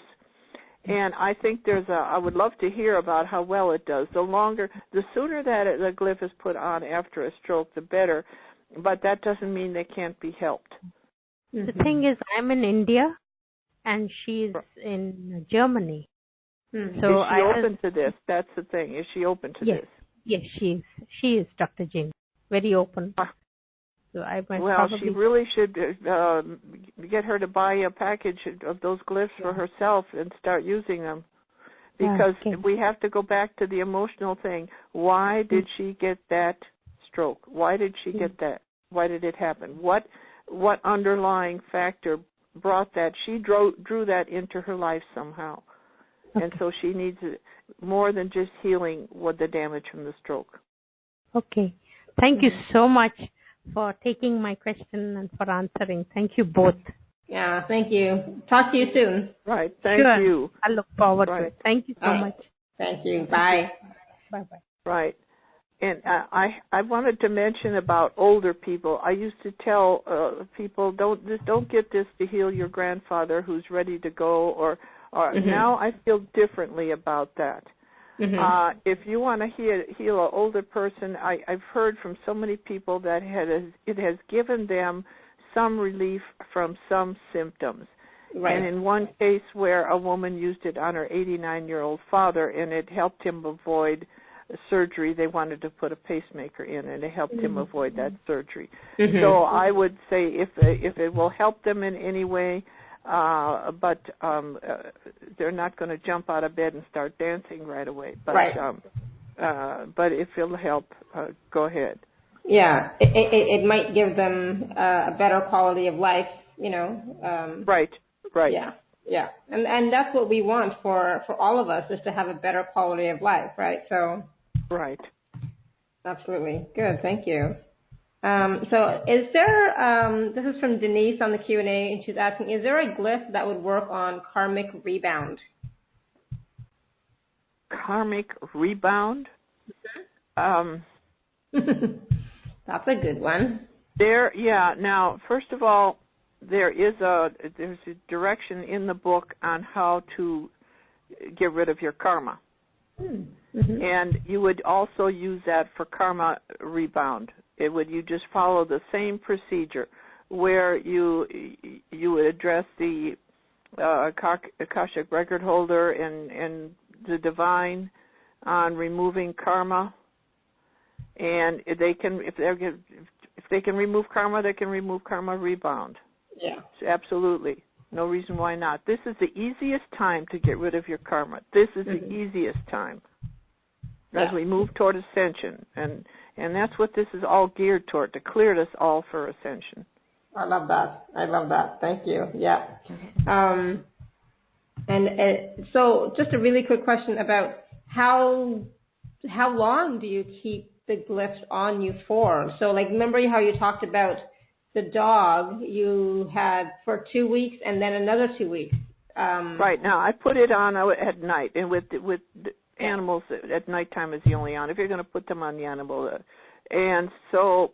And I think I would love to hear about how well it does. The sooner that the glyph is put on after a stroke, the better. But that doesn't mean they can't be helped. The thing is, I'm in India, and she's in Germany. So is she open to this? That's the thing. Is she open to this? Yes, she is, Dr. Jean. Very open. So I might she really should get her to buy a package of those glyphs for herself and start using them. Because we have to go back to the emotional thing. Why did she get that stroke? Why did she get that? Why did it happen? What underlying factor brought that? She drew that into her life somehow. And so she needs more than just healing the damage from the stroke. Okay. Thank you so much for taking my question and for answering. Thank you both. Yeah, thank you. Talk to you soon. Right. Thank you. I look forward to it. Thank you so much. Thank you. Bye. Bye-bye. Right. And I wanted to mention about older people. I used to tell people, don't get this to heal your grandfather who's ready to go, or now I feel differently about that. If you want to heal an older person, I've heard from so many people that it has given them some relief from some symptoms. Right. And in one case where a woman used it on her 89-year-old father, and it helped him avoid surgery. They wanted to put a pacemaker in, and it helped him avoid that surgery. So I would say if it will help them in any way, but they're not going to jump out of bed and start dancing right away. But but if it'll help, go ahead. Yeah, it might give them a better quality of life, Right. Right. Yeah. And that's what we want for all of us, is to have a better quality of life, right? So. Right. Absolutely. Good. Thank you. So is there, this is from Denise on the Q&A, and she's asking, is there a glyph that would work on karmic rebound? Karmic rebound? That's a good one. Now, first of all, there's a direction in the book on how to get rid of your karma. Mm-hmm. And you would also use that for karma rebound. You just follow the same procedure where you would address the Akashic record holder and the divine on removing karma, and if they can remove karma, they can remove karma rebound. Yeah, absolutely. No reason why not. This is the easiest time to get rid of your karma. This is the easiest time as we move toward ascension, and that's what this is all geared toward, to clear us all for ascension. I love that. Thank you. Yeah. So just a really quick question about how long do you keep the glyphs on you for? So, like, remember how you talked about the dog you had for 2 weeks and then another 2 weeks? Right. Now, I put it on at night, and with animals at nighttime is the only on. If you're going to put them on the animal, and so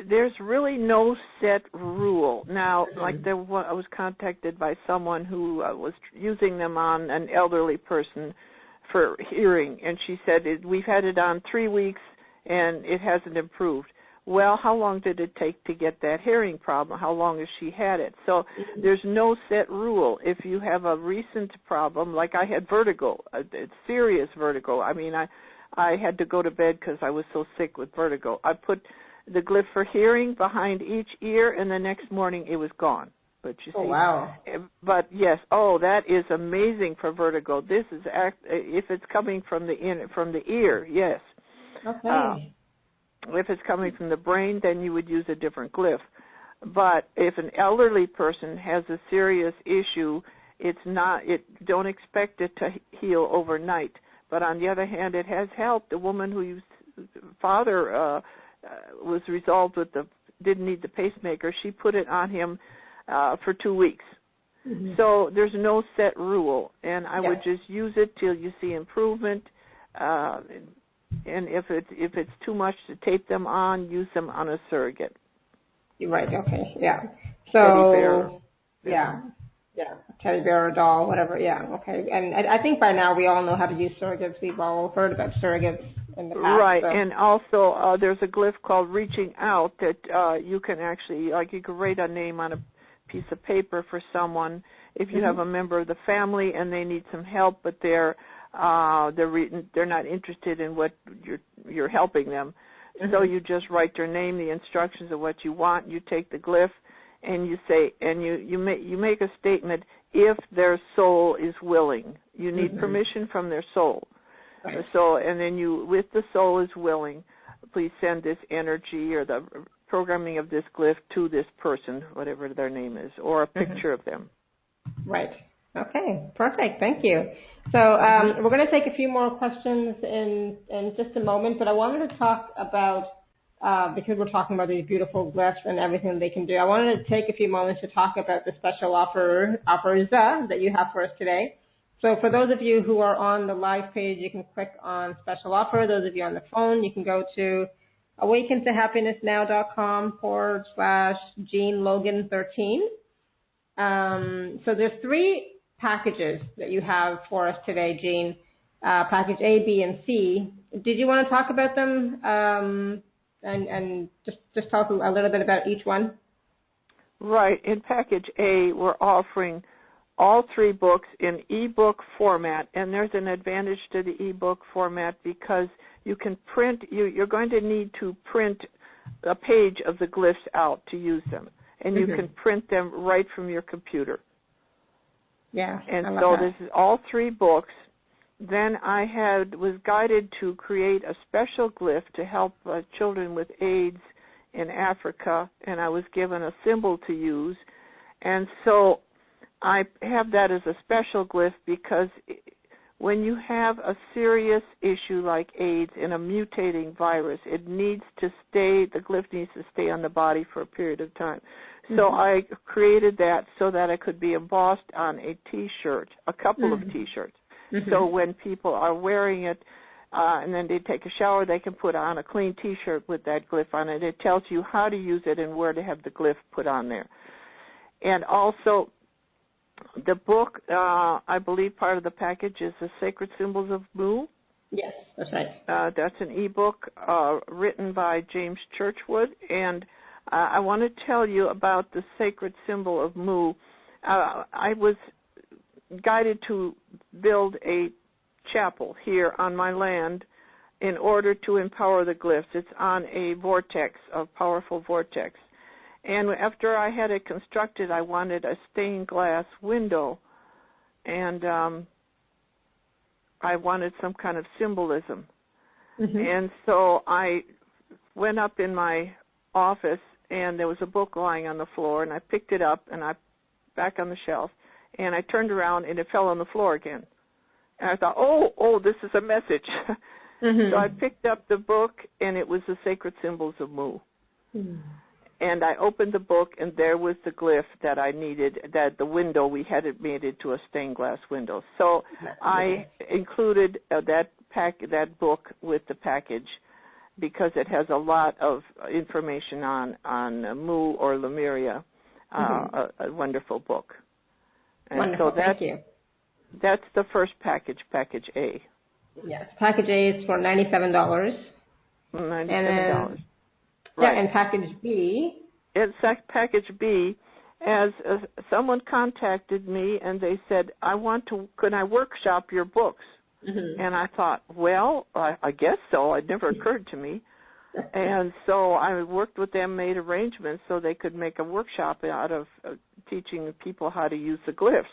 there's really no set rule. Now, like I was contacted by someone who was using them on an elderly person for hearing, and she said, we've had it on 3 weeks and it hasn't improved. Well, how long did it take to get that hearing problem? How long has she had it? So there's no set rule. If you have a recent problem, like I had vertigo, serious vertigo. I mean, I had to go to bed because I was so sick with vertigo. I put the glyph for hearing behind each ear, and the next morning it was gone. But you see, wow. But yes, that is amazing for vertigo. This is if it's coming from the ear, yes. Okay. If it's coming from the brain, then you would use a different glyph. But if an elderly person has a serious issue, don't expect it to heal overnight. But on the other hand, it has helped. The woman whose father was resolved didn't need the pacemaker, she put it on him for 2 weeks. Mm-hmm. So there's no set rule, and I would just use it till you see improvement. And if it's too much to tape them on, use them on a surrogate. Right. Okay. Yeah. So. Teddy bear. Yeah. Teddy bear or doll, whatever. Yeah. Okay. And I think by now we all know how to use surrogates. We've all heard about surrogates in the past. Right. So. And also there's a glyph called reaching out that you can actually, like, you can write a name on a piece of paper for someone if you have a member of the family and they need some help, but they're not interested in what you're helping them. So you just write their name, the instructions of what you want. You take the glyph, and you say, and you make a statement. If their soul is willing, you need permission from their soul. Right. So, and then with the soul is willing, please send this energy or the programming of this glyph to this person, whatever their name is, or a picture of them. Right. Okay. Perfect. Thank you. So we're going to take a few more questions in just a moment, but I wanted to talk about, because we're talking about these beautiful glyphs and everything they can do, I wanted to take a few moments to talk about the special offers that you have for us today. So for those of you who are on the live page, you can click on special offer. Those of you on the phone, you can go to awakentohappinessnow.com/Jean Logan 13. So there's 3 packages that you have for us today, Jean. Package A, B, and C. Did you want to talk about them and just talk a little bit about each one? Right. In Package A, we're offering all 3 books in ebook format, and there's an advantage to the ebook format because you can print. You're going to need to print a page of the glyphs out to use them, and you can print them right from your computer. Yeah, and so this is all 3 books. Then I was guided to create a special glyph to help children with AIDS in Africa, and I was given a symbol to use. And so I have that as a special glyph because when you have a serious issue like AIDS and a mutating virus, it needs to stay, the glyph needs to stay on the body for a period of time. So I created that so that it could be embossed on a T-shirt, a couple of T-shirts. So when people are wearing it and then they take a shower, they can put on a clean T-shirt with that glyph on it. It tells you how to use it and where to have the glyph put on there. And also, the book, I believe part of the package is the Sacred Symbols of Mu. Yes, that's right. That's an e-book written by James Churchwood, and I want to tell you about the Sacred Symbol of Mu. I was guided to build a chapel here on my land in order to empower the glyphs. It's on a vortex, a powerful vortex. And after I had it constructed, I wanted a stained glass window, and I wanted some kind of symbolism. And so I went up in my office, and there was a book lying on the floor, and I picked it up, and I back on the shelf, and I turned around, and it fell on the floor again. And I thought, oh, this is a message. So I picked up the book, and it was the Sacred Symbols of Mu. And I opened the book, and there was the glyph that I needed, that the window, we had it made into a stained glass window. So I included that book with the package because it has a lot of information on Mu or Lemuria, a wonderful book. And wonderful, so thank you. That's the first package, package A. Yes, package A is for $97. $97. Yeah, and package B. It's package B. As someone contacted me and they said, could I workshop your books? And I thought, well, I guess so. It never occurred to me. And so I worked with them, made arrangements so they could make a workshop out of teaching people how to use the glyphs.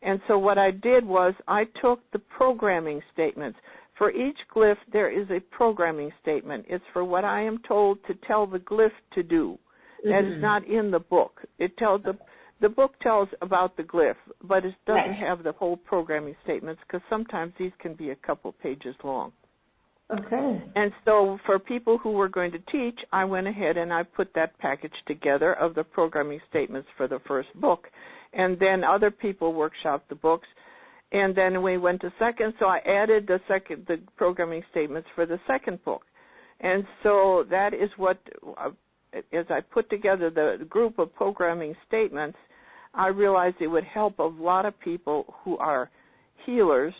And so what I did was I took the programming statements. For each glyph, there is a programming statement. It's for what I am told to tell the glyph to do. That is not in the book. It tells the book tells about the glyph, but it doesn't have the whole programming statements because sometimes these can be a couple pages long. Okay. And so for people who were going to teach, I went ahead and I put that package together of the programming statements for the first book. And then other people workshopped the books. And then we went to second, so I added the programming statements for the second book. And so that is what, as I put together the group of programming statements, I realized it would help a lot of people who are healers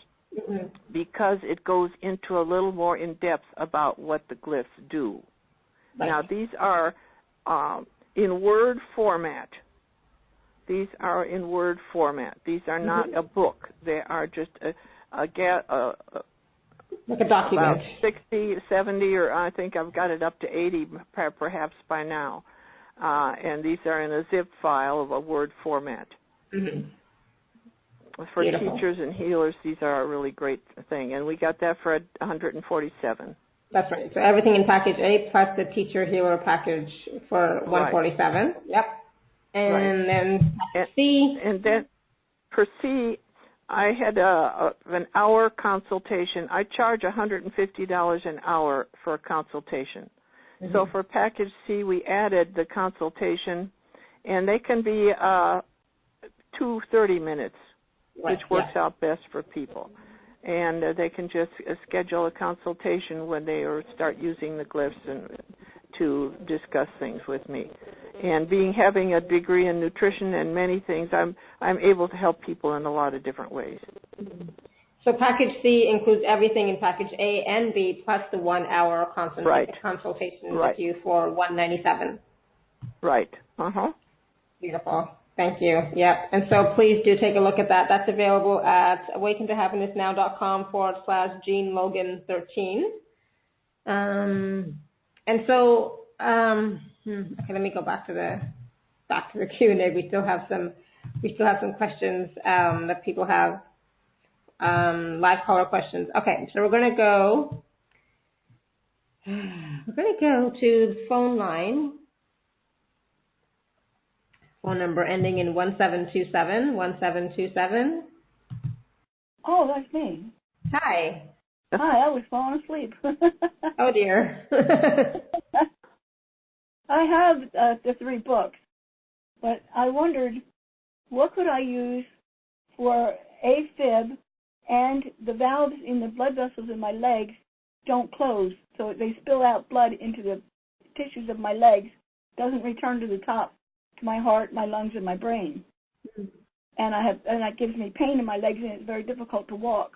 because it goes into a little more in depth about what the glyphs do. Now, these are in Word format. These are in Word format. These are not a book. They are just like a document. About 60, 70, or I think I've got it up to 80 perhaps by now. And these are in a zip file of a Word format. For Beautiful. teachers and healers, these are a really great thing. And we got that for $147. That's right. So everything in package A plus the teacher healer package for $147. Yep. And then C. And then for C, I had an hour consultation. I charge $150 an hour for a consultation. So for package C, we added the consultation, and they can be 2 30 minutes, which works out best for people. And they can just schedule a consultation when they start using the glyphs and to discuss things with me. And having a degree in nutrition and many things, I'm able to help people in a lot of different ways. So package C includes everything in package A and B plus the 1 hour consultation with you for $197. Right. Beautiful. Thank you. Yep. And so please do take a look at that. That's available at awakentohappinessnow.com/Jean Logan 13. And so, okay, let me go back to the Q&A. We still have some questions that people have, live caller questions. Okay, so we're going to go to the phone line phone number ending in 1727. 1727. Oh, that's me. Hi. Hi, I was falling asleep. Oh, dear. I have the 3 books, but I wondered what could I use for AFib, and the valves in the blood vessels in my legs don't close, so they spill out blood into the tissues of my legs, doesn't return to the top, to my heart, my lungs, and my brain. Mm-hmm. And that gives me pain in my legs, and it's very difficult to walk.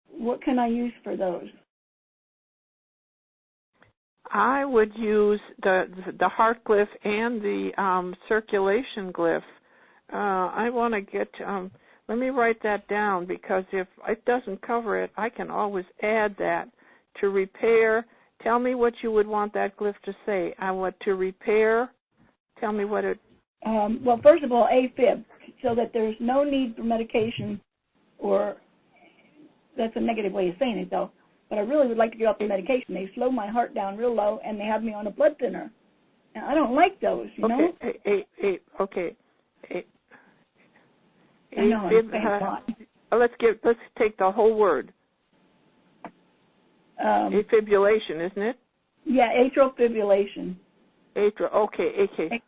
What can I use for those? I would use the heart glyph and the circulation glyph. I want to get, let me write that down, because if it doesn't cover it, I can always add that to repair. Tell me what you would want that glyph to say. I want to repair. Tell me what it... well, first of all, AFib, so that there's no need for medication, or that's a negative way of saying it, though. But I really would like to get off the medication. They slow my heart down real low, and they have me on a blood thinner. And I don't like those, you know? Okay. I know, I'm saying a lot. Let's take the whole word. Afibrillation, isn't it? Yeah, atrial fibrillation. Okay. Atrial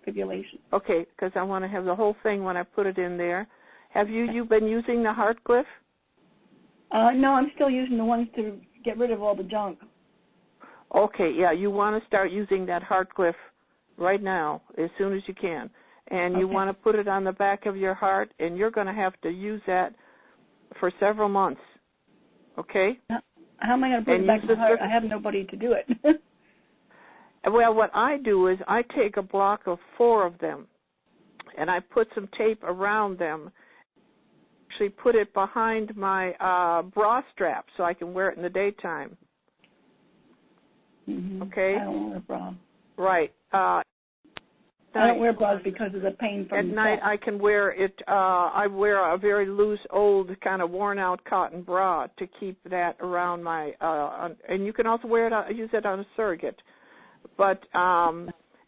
fibrillation. Okay, because I want to have the whole thing when I put it in there. Have you been using the heart glyph? No, I'm still using the ones to get rid of all the junk. Okay, yeah, you want to start using that heart glyph right now, as soon as you can. And you want to put it on the back of your heart, and you're going to have to use that for several months. Okay? How am I going to put it back in the heart? I have nobody to do it. Well, what I do is I take a block of 4 of them, and I put some tape around them. Actually put it behind my bra strap so I can wear it in the daytime. Mm-hmm. Okay? I don't wear a bra. Right. I don't wear bras because of the pain from at the night. top. I can wear it. I wear a very loose, old, kind of worn-out cotton bra to keep that around my. And you can also wear it. Use it on a surrogate. But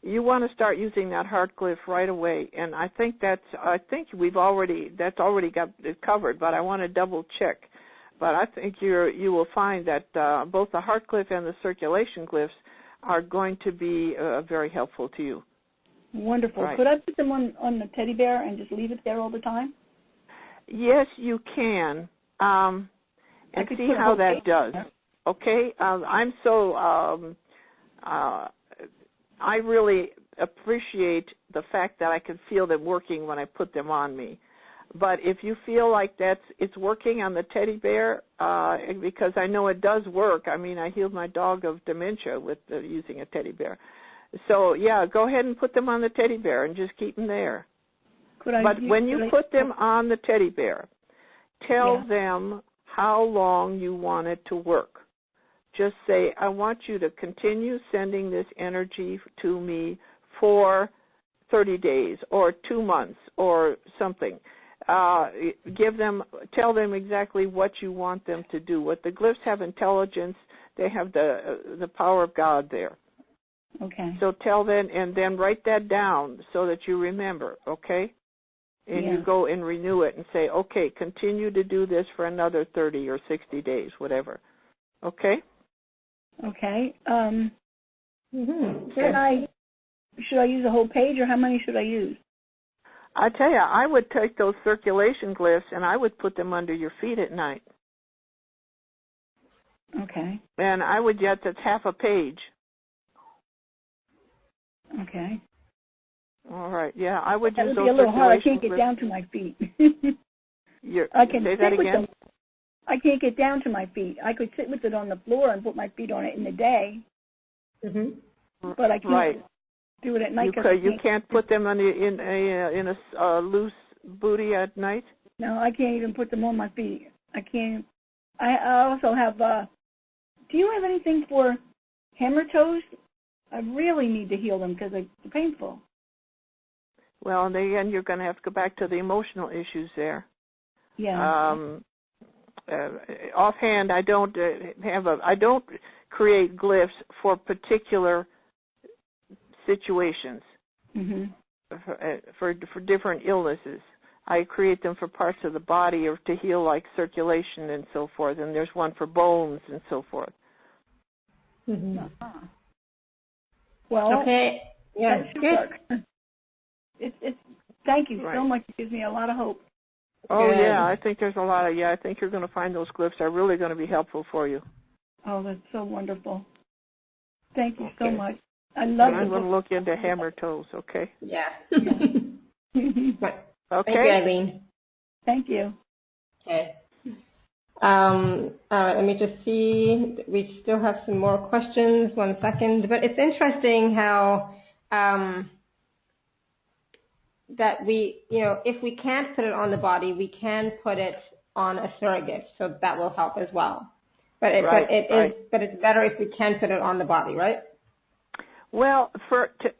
you want to start using that heart glyph right away, and I think that's already got it covered, but I want to double check. But I think you will find that both the heart glyph and the circulation glyphs are going to be very helpful to you. Wonderful. Right. Could I put them on the teddy bear and just leave it there all the time? Yes, you can, and see how that does. Okay, I'm so. I really appreciate the fact that I can feel them working when I put them on me. But if you feel like it's working on the teddy bear, because I know it does work. I mean, I healed my dog of dementia with using a teddy bear. So, yeah, go ahead and put them on the teddy bear and just keep them there. But when you put them on the teddy bear, tell them how long you want it to work. Just say, I want you to continue sending this energy to me for 30 days or 2 months or something. Tell them exactly what you want them to do. What the glyphs have intelligence, they have the power of God there. Okay. So tell them, and then write that down so that you remember, okay? And you go and renew it and say, okay, continue to do this for another 30 or 60 days, whatever. Okay? Okay. Should I use a whole page, or how many should I use? I tell you, I would take those circulation glyphs and I would put them under your feet at night. Okay. And I would get that's half a page. Okay. All right. Yeah, I would that use would those be a little hard. I can't glyphs. get down to my feet. I can say that again. I can't get down to my feet. I could sit with it on the floor and put my feet on it in the day. Mm-hmm. But I can't do it at night. You can't put them in a loose booty at night? No, I can't even put them on my feet. I can't. I also have, do you have anything for hammer toes? I really need to heal them because they're painful. Well, and again, you're going to have to go back to the emotional issues there. Yeah. Offhand, I don't create glyphs for particular situations. Mm-hmm. for different illnesses. I create them for parts of the body or to heal, like circulation and so forth. And there's one for bones and so forth. Mm-hmm. Well, okay. Yeah, good. It's thank you so much. It gives me a lot of hope. Oh, good. yeah, I think there's a lot of, I think you're going to find those glyphs are really going to be helpful for you. Oh, that's so wonderful. Thank you so much. I love it. I'm going to look into hammer toes, okay? Yeah. Okay. Thank you, Eileen. Thank you. Okay. All right, let me just see. We still have some more questions. 1 second. But it's interesting how that we, if we can't put it on the body, we can put it on a surrogate, so that will help as well. But it's better if we can put it on the body, right? Well,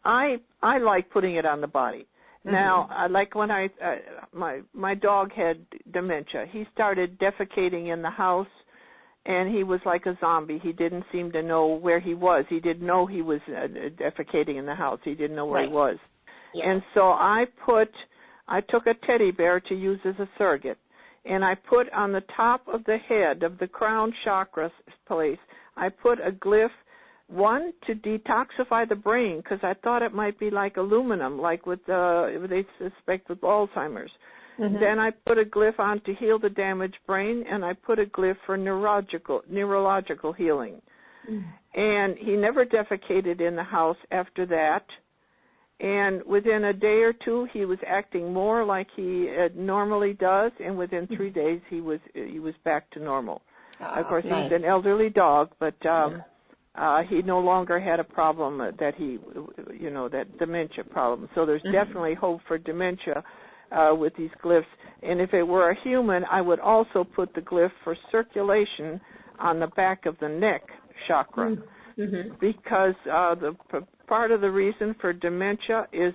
I like putting it on the body. Mm-hmm. Now, like when my dog had dementia, he started defecating in the house, and he was like a zombie. He didn't seem to know where he was. He didn't know he was defecating in the house. He didn't know where he was. Yeah. And so I took a teddy bear to use as a surrogate, and I put on the top of the head of the crown chakra place, I put a glyph, one, to detoxify the brain, because I thought it might be like aluminum, like with they suspect with Alzheimer's. Mm-hmm. Then I put a glyph on to heal the damaged brain, and I put a glyph for neurological healing. Mm-hmm. And he never defecated in the house after that. And within a day or two, he was acting more like he normally does, and within 3 days, he was back to normal. Of course, nice. He was an elderly dog, but he no longer had a problem that dementia problem. So there's definitely hope for dementia with these glyphs. And if it were a human, I would also put the glyph for circulation on the back of the neck chakra, because the part of the reason for dementia is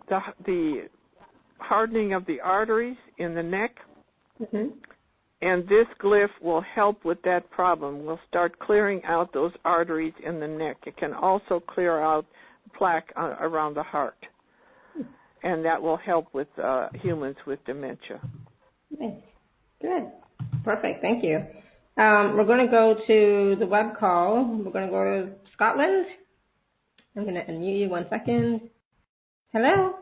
the hardening of the arteries in the neck. And this glyph will help with that problem. We'll start clearing out those arteries in the neck. It can also clear out plaque around the heart. And that will help with humans with dementia. Nice. Good. Perfect. Thank you. We're going to go to the web call. We're going to go to Scotland. I'm going to unmute you 1 second. Hello?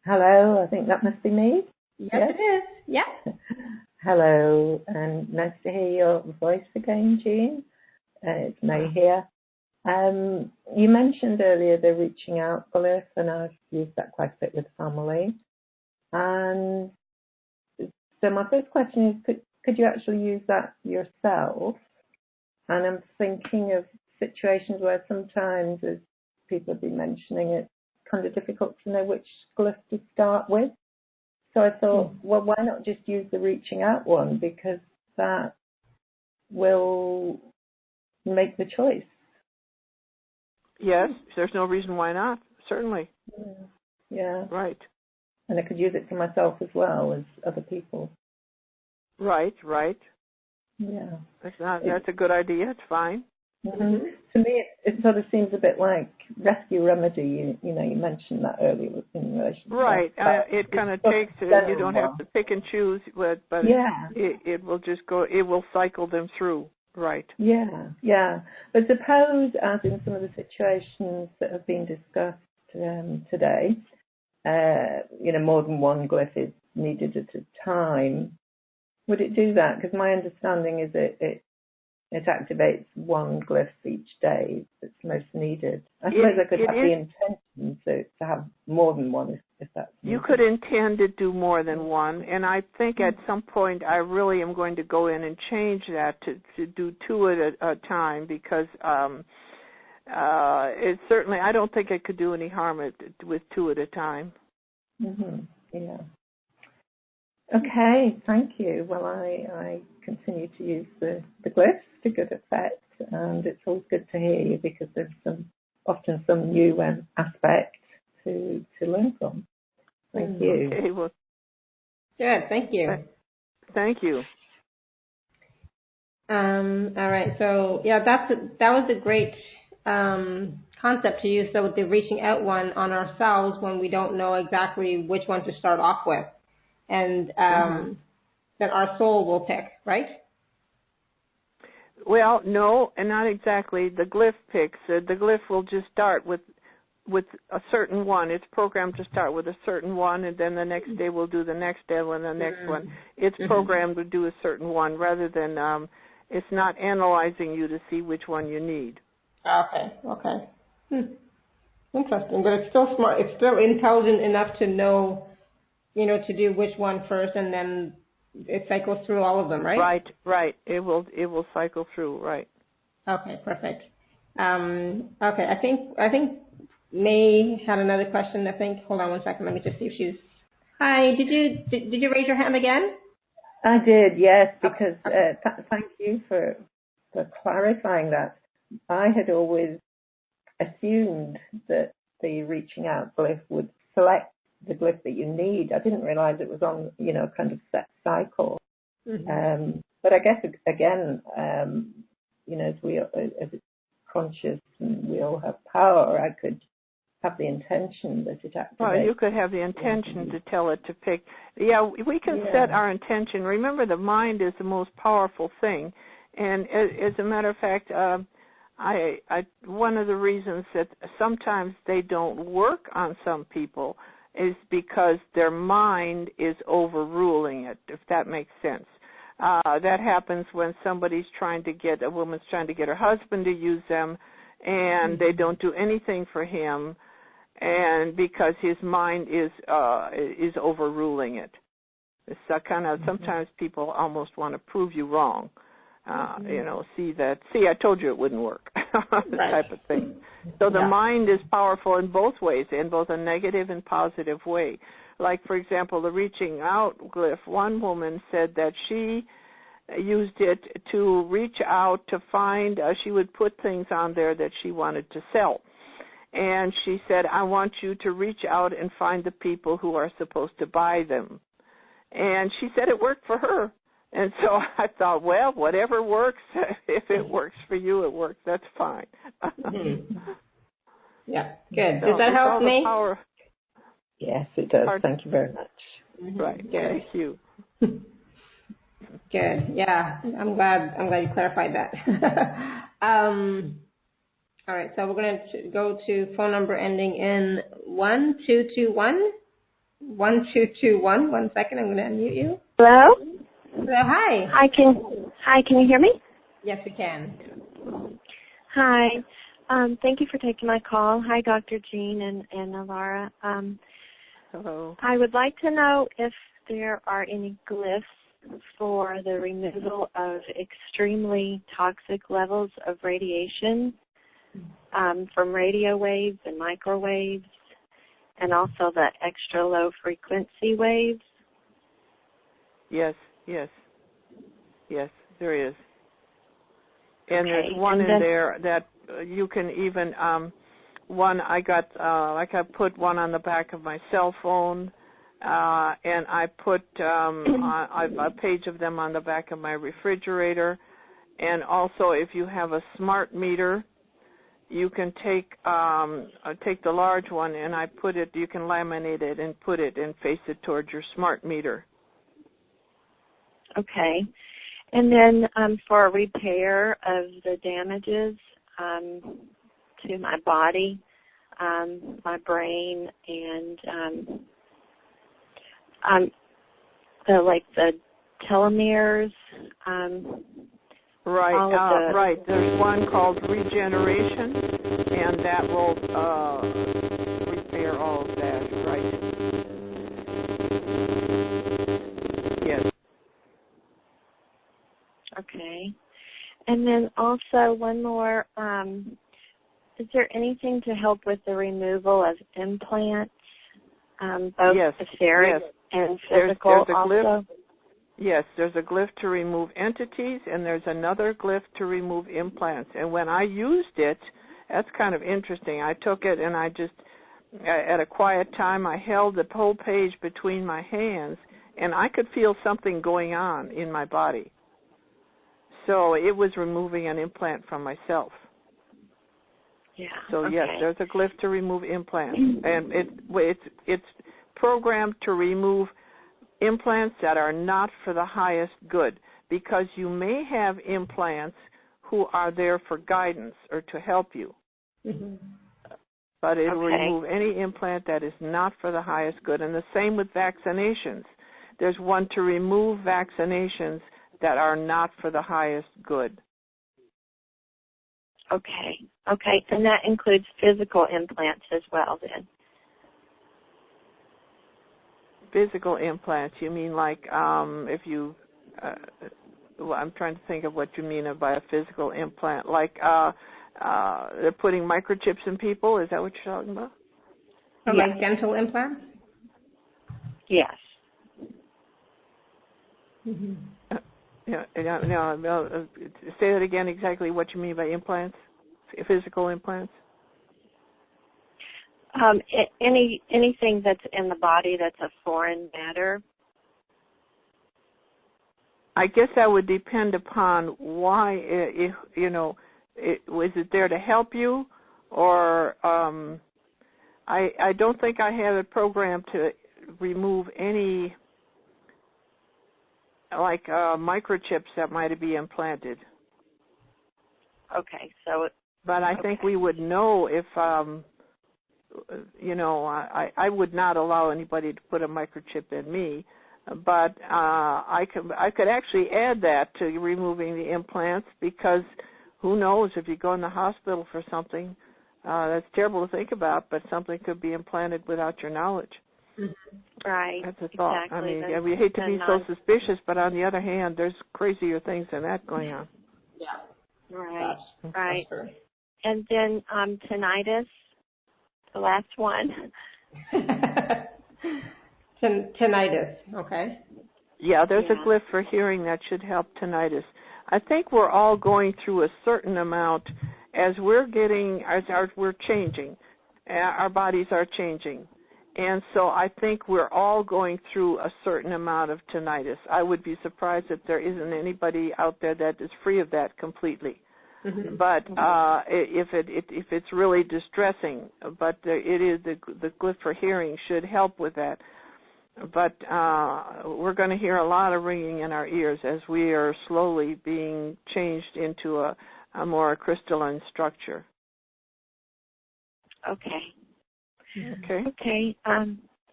Hello. I think that must be me. Yes, it is. Yeah. Hello, and nice to hear your voice again, Jean. It's May here. You mentioned earlier the reaching out glyph, and I've used that quite a bit with family. And so my first question is, could you actually use that yourself? And I'm thinking of situations where sometimes, as people have been mentioning, it's kind of difficult to know which glyph to start with. So I thought, well, why not just use the reaching out one, because that will make the choice. Yes, there's no reason why not, certainly. Yeah. Right. And I could use it for myself as well as other people. Right. Yeah. That's a good idea. It's fine. To me, it sort of seems a bit like rescue remedy. You mentioned that earlier in relation to that. It kind of takes you don't have to pick and choose, but it will just go. It will cycle them through. Right. Yeah. But suppose, as in some of the situations that have been discussed today, more than one glyph is needed at a time. Would it do that? Because my understanding is it activates one glyph each day that's most needed. I suppose I could have the intention to have more than one if that's needed. You could intend to do more than one, and I think at some point I really am going to go in and change that to do two at a time, because it certainly, I don't think it could do any harm with two at a time. Yeah. Okay, thank you. Well, I continue to use the glyphs to good effect, and it's always good to hear you because there's often some new aspect to learn from. Thank you. Okay, well, good. Thank you. Thank you. All right. So that was a great concept to use the reaching out one on ourselves when we don't know exactly which one to start off with, and that our soul will pick, right? Well, no, and not exactly. The glyph picks. The glyph will just start with a certain one. It's programmed to start with a certain one, and then the next day we'll do the next day and the next one. It's programmed to do a certain one rather than it's not analyzing you to see which one you need. Okay. Interesting, but it's still smart. It's still intelligent enough to know, to do which one first, and then it cycles through all of them, right? Right. It will cycle through, right. Okay, perfect. Okay, I think May had another question. Hold on one second. Let me just see if she's. Hi, did you raise your hand again? I did, yes, because thank you for clarifying that. I had always assumed that the reaching out glyph would select the glyph that you need. I didn't realize it was on, kind of set cycle. But I guess, again, as it's conscious and we all have power, I could have the intention that it activates. Well, you could have the intention to tell it to pick. Yeah, we can set our intention. Remember, the mind is the most powerful thing. And as a matter of fact, one of the reasons that sometimes they don't work on some people is because their mind is overruling it, if that makes sense. That happens when a woman's trying to get her husband to use them, and they don't do anything for him, and because his mind is overruling it. It's kind of sometimes people almost want to prove you wrong. I told you it wouldn't work, type of thing. So the mind is powerful in both ways, in both a negative and positive way. Like, for example, the reaching out glyph, one woman said that she used it to reach out to find, she would put things on there that she wanted to sell. And she said, I want you to reach out and find the people who are supposed to buy them. And she said it worked for her. And so I thought, well, whatever works, if it works for you, it works. That's fine. Yeah, good. Does that help me? Yes, it does. Thank you very much. Right. Good. Thank you. Good. Yeah, I'm glad you clarified that. All right, so we're going to go to phone number ending in 1221. 1221. 1 second, I'm going to unmute you. Hello? Hello, hi. Hi, can you hear me? Yes, we can. Hi. Thank you for taking my call. Hi, Dr. Jean and Alara. Hello. I would like to know if there are any glyphs for the removal of extremely toxic levels of radiation from radio waves and microwaves, and also the extra low frequency waves. Yes, there is. And there's one in there that you can even, one I got, like I put one on the back of my cell phone, and I put a page of them on the back of my refrigerator. And also, if you have a smart meter, you can take the large one, and you can laminate it and put it and face it towards your smart meter. Okay. And then for repair of the damages to my body, my brain, and the telomeres. Right. There's one called regeneration, and that will repair all of that. Right. Yes. Okay. And then also one more, is there anything to help with the removal of implants, both etheric and physical also? Yes, there's a glyph to remove entities, and there's another glyph to remove implants. And when I used it, that's kind of interesting. I took it and I just, at a quiet time, I held the whole page between my hands, and I could feel something going on in my body. So it was removing an implant from myself. Yeah. So okay. yes, there's a glyph to remove implants, and it's programmed to remove implants that are not for the highest good, because you may have implants who are there for guidance or to help you. Mm-hmm. But it will remove any implant that is not for the highest good. And the same with vaccinations. There's one to remove vaccinations that are not for the highest good. Okay. Okay. And that includes physical implants as well, then? Physical implants, you mean like if you, well, I'm trying to think of what you mean by a physical implant. Like they're putting microchips in people? Is that what you're talking about? So like dental implants? Yes. Mm-hmm. No, say that again, exactly what you mean by implants, physical implants? Anything that's in the body that's a foreign matter. I guess that would depend upon why, is it there to help you, or I don't think I have a program to remove any, like microchips that might be implanted. Okay, so. But I think we would know if, I would not allow anybody to put a microchip in me. But I could actually add that to removing the implants, because who knows, if you go in the hospital for something, that's terrible to think about, but something could be implanted without your knowledge. Right. That's a thought. Exactly. I mean, we hate to be so suspicious, but on the other hand, there's crazier things than that going on. Yeah. Right. That's right. true. And then tinnitus, the last one. Tinnitus, okay. Yeah, there's a glyph for hearing that should help tinnitus. I think we're all going through a certain amount as we're changing. Our bodies are changing. And so I think we're all going through a certain amount of tinnitus. I would be surprised if there isn't anybody out there that is free of that completely. Mm-hmm. But if it's really distressing, but it is the glyph for hearing should help with that. But we're going to hear a lot of ringing in our ears as we are slowly being changed into a more crystalline structure. Okay. Okay. Okay.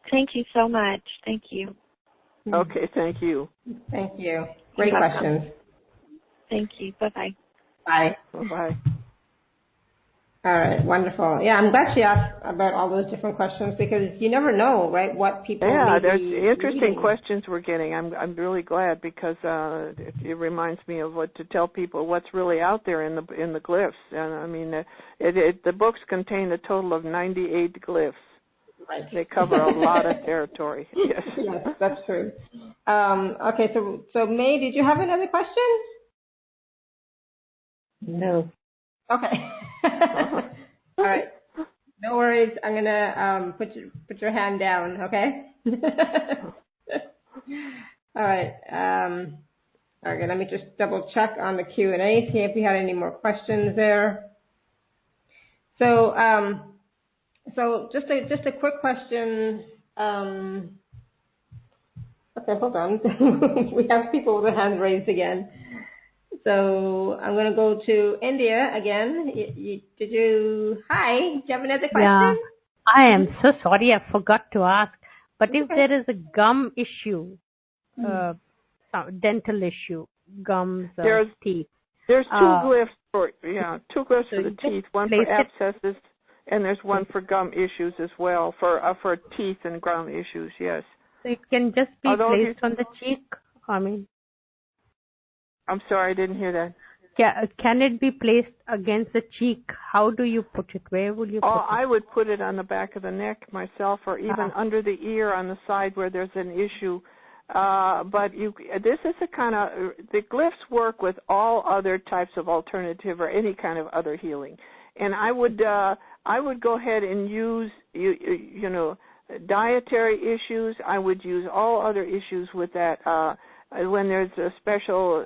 Thank you so much. Thank you. Okay. Thank you. Thank you. Great questions. Thank you. Bye-bye. Bye. Bye-bye. All right, wonderful. Yeah, I'm glad she asked about all those different questions, because you never know, right, what people may there's be interesting needing. questions we're getting. I'm really glad, because it reminds me of what to tell people what's really out there in the glyphs. And I mean, the books contain a total of 98 glyphs. Right. They cover a lot of territory. Yes. Yes, that's true. Okay, so May, did you have another question? No. Okay. All right. No worries. I'm gonna put your hand down. Okay. All right. Okay. Let me just double check on the Q&A, see if we had any more questions there. So just a quick question. Okay, hold on. We have people with their hands raised again. So I'm going to go to India again. Hi, do you have another question? Yeah, I am so sorry, I forgot to ask. But if there is a gum issue, dental issue, gums, teeth. There's two glyphs for the teeth. One for abscesses, and there's one for gum issues as well, for teeth and gum issues. Yes. So it can just be placed on the cheek. I'm sorry, I didn't hear that. Can it be placed against the cheek? How do you put it? Where will you put it? I would put it on the back of the neck myself, or even under the ear on the side where there's an issue. But this is the glyphs work with all other types of alternative or any kind of other healing. And I would go ahead and use, dietary issues. I would use all other issues with that. When there's a special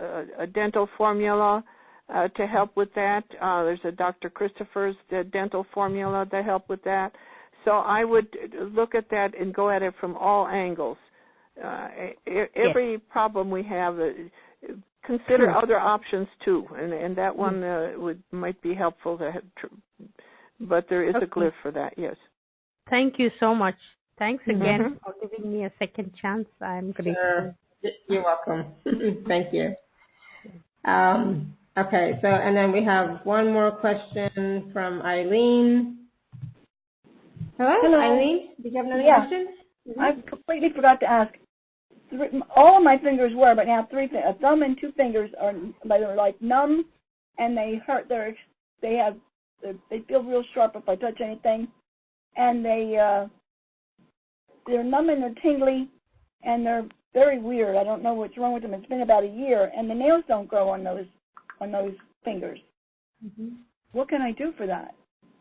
dental formula, to help with that. There's a Dr. Christopher's dental formula to help with that. So I would look at that and go at it from all angles. Every problem we have, consider other options too, and that one might be helpful to have, but there is a glyph for that. Yes. Thank you so much. Thanks again for giving me a second chance. I'm grateful. Sure. You're welcome. Thank you. Okay, so and then we have one more question from Eileen. Hello. Eileen? Did you have another question? I completely forgot to ask. All of my fingers were, but now a thumb and two fingers are like numb, and they hurt. They feel real sharp if I touch anything, and they're numb and they're tingly, and they're very weird. I don't know what's wrong with them. It's been about a year, and the nails don't grow on those fingers. What can I do for that?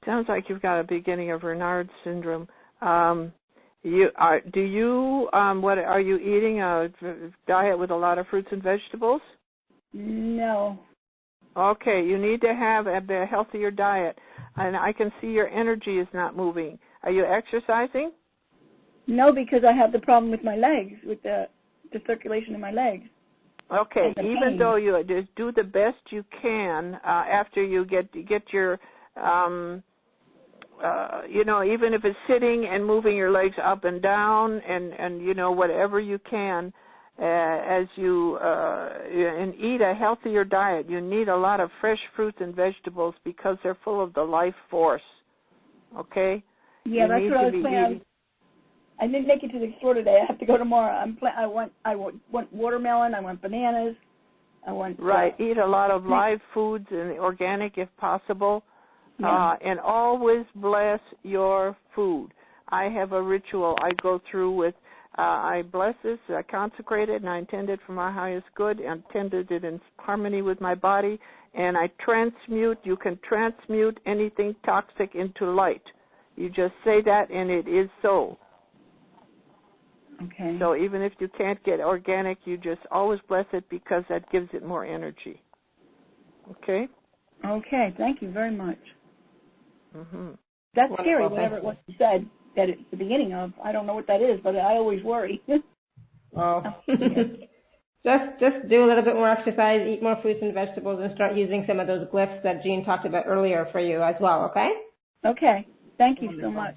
Sounds like you've got a beginning of Raynaud's syndrome. What are you eating? A diet with a lot of fruits and vegetables? No. Okay, you need to have a healthier diet, and I can see your energy is not moving. Are you exercising? No, because I have the problem with my legs, with the circulation in my legs. Okay, even though you just do the best you can after you get your even if it's sitting and moving your legs up and down and whatever you can as you and eat a healthier diet. You need a lot of fresh fruits and vegetables because they're full of the life force. Okay? Yeah, that's what I was planning. I didn't make it to the store today. I have to go tomorrow. I want watermelon. I want bananas. I want eat a lot of live foods and organic if possible. And always bless your food. I have a ritual I go through with, I bless this, I consecrate it, and I intend it for my highest good, and intended it in harmony with my body, and I transmute. You can transmute anything toxic into light. You just say that, and it is so. Okay. So even if you can't get organic, you just always bless it because that gives it more energy. Okay? Okay, thank you very much. Wonderful. That's scary, whatever it was you said that it's the beginning of. I don't know what that is, but I always worry. Well, just do a little bit more exercise, eat more fruits and vegetables, and start using some of those glyphs that Jean talked about earlier for you as well, okay? Okay. Thank you so much.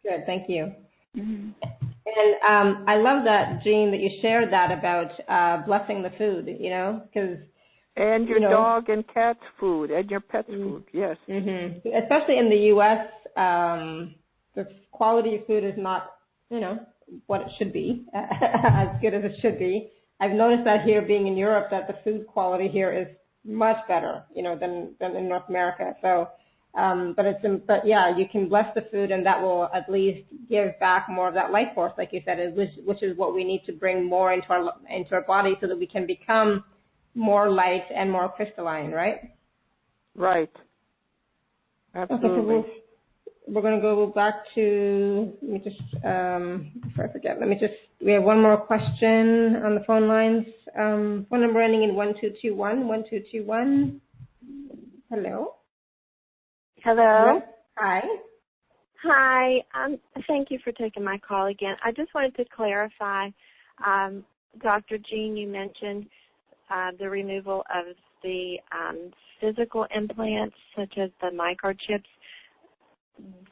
Good, thank you. And I love that, Jean, that you shared that about blessing the food, because... And your dog and cat's food, and your pet's food, yes. Especially in the U.S., the quality of food is not, what it should be, as good as it should be. I've noticed that here, being in Europe, that the food quality here is much better, than in North America. So, but you can bless the food, and that will at least give back more of that life force, like you said, which is what we need to bring more into our body, so that we can become more light and more crystalline, right? Right. Absolutely. Okay, so we're going to go back to, let me just, before I forget, we have one more question on the phone lines. Phone number ending in 1221, 1221. Hello? Hello. Hi. Hi. Thank you for taking my call again. I just wanted to clarify, Dr. Jean, you mentioned the removal of the physical implants, such as the microchips.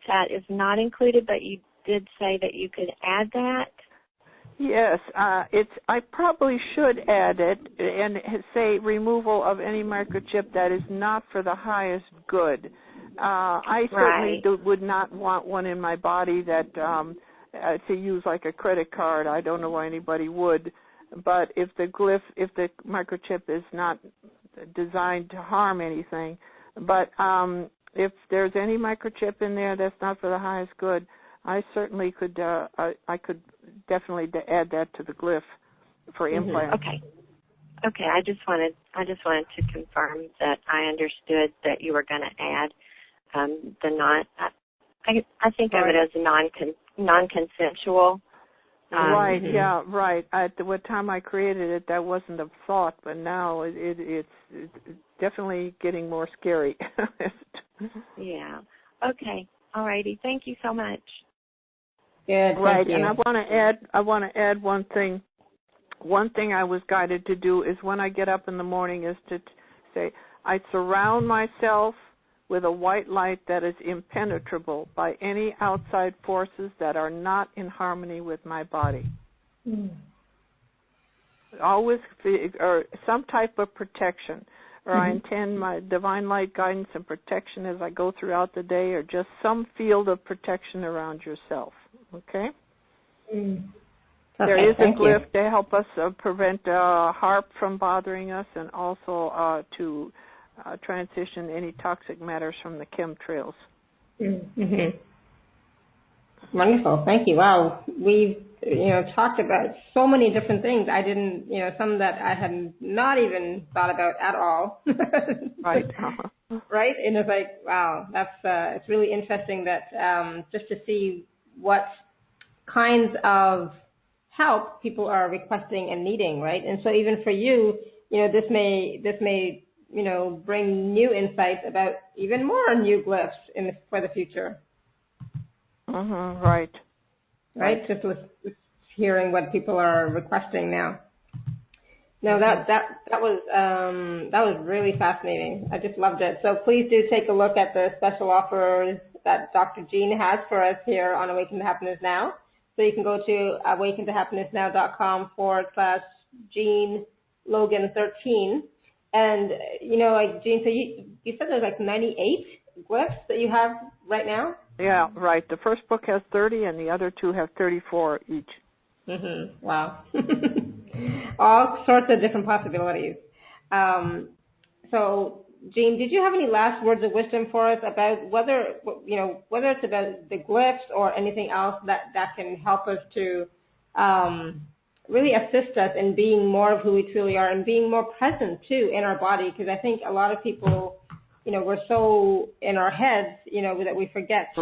That is not included, but you did say that you could add that. Yes, I probably should add it and say removal of any microchip that is not for the highest good. I certainly would not want one in my body that to use like a credit card. I don't know why anybody would. But if the microchip is not designed to harm anything, but if there's any microchip in there that's not for the highest good, I certainly could. I could definitely add that to the glyph for implants. Okay. I just wanted to confirm that I understood that you were going to add the non. I think of it as a non-consensual Right, yeah, right. At the time I created it, that wasn't a thought, but now it's definitely getting more scary. Yeah. Okay. All righty. Thank you so much. Good. Right, Thank you. and I want to add one thing. One thing I was guided to do is when I get up in the morning is to say, I surround myself with a white light that is impenetrable by any outside forces that are not in harmony with my body. Always, or some type of protection, or I intend my divine light guidance and protection as I go throughout the day, or just some field of protection around yourself. Okay? There is a glyph to help us prevent HAARP from bothering us, and also to transition any toxic matters from the chemtrails. Wonderful. Thank you. Wow. We've, talked about so many different things. I didn't, some that I had not even thought about at all. Right. Right? And it's like, wow, that's, it's really interesting that just to see what kinds of help people are requesting and needing, right? And so even for you, this may bring new insights about even more new glyphs for the future. Right. Right. Just hearing what people are requesting now. No, that was really fascinating. I just loved it. So please do take a look at the special offers that Dr. Jean has for us here on Awaken to Happiness Now. So you can go to awakentohappinessnow.com/Jean Logan 13. And, like Jean, so you said there's like 98 glyphs that you have right now? Yeah, right. The first book has 30 and the other two have 34 each. Wow. All sorts of different possibilities. So, Jean, did you have any last words of wisdom for us about whether it's about the glyphs or anything else that can help us to really assist us in being more of who we truly are and being more present, too, in our body? Because I think a lot of people, we're so in our heads, that we forget to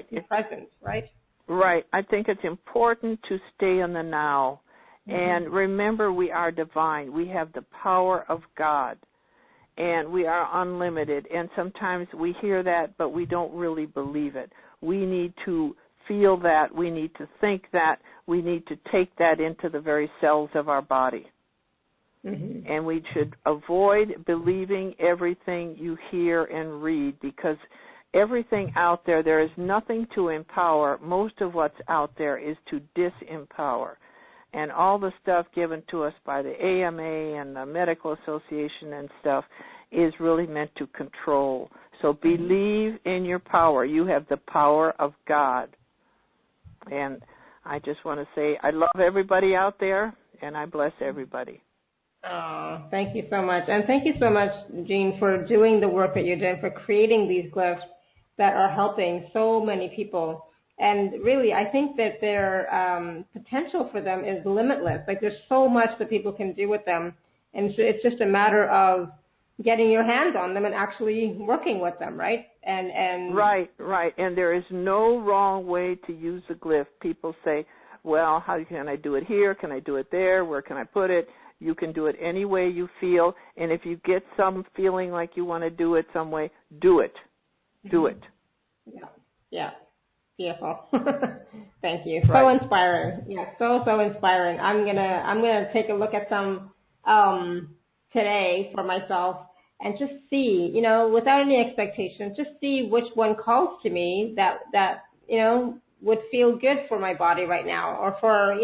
be present, right? Right. I think it's important to stay in the now. And remember, we are divine. We have the power of God. And we are unlimited. And sometimes we hear that, but we don't really believe it. We need to feel that. We need to think that. We need to take that into the very cells of our body. And we should avoid believing everything you hear and read, because everything out there is nothing to empower. Most of what's out there is to disempower. And all the stuff given to us by the AMA and the Medical Association and stuff is really meant to control. So believe in your power. You have the power of God. And I just want to say I love everybody out there, and I bless everybody. Oh, thank you so much. And thank you so much, Jean, for doing the work that you're doing, for creating these glyphs that are helping so many people. And really, I think that their potential for them is limitless. Like, there's so much that people can do with them. And so it's just a matter of getting your hands on them and actually working with them, right? And Right. And there is no wrong way to use a glyph. People say, well, how can I do it here? Can I do it there? Where can I put it? You can do it any way you feel. And if you get some feeling like you want to do it some way, do it. Do it. Yeah. Beautiful. Thank you. So inspiring. Yeah, so inspiring. I'm gonna take a look at some today for myself and just see, without any expectations, just see which one calls to me that would feel good for my body right now, or for,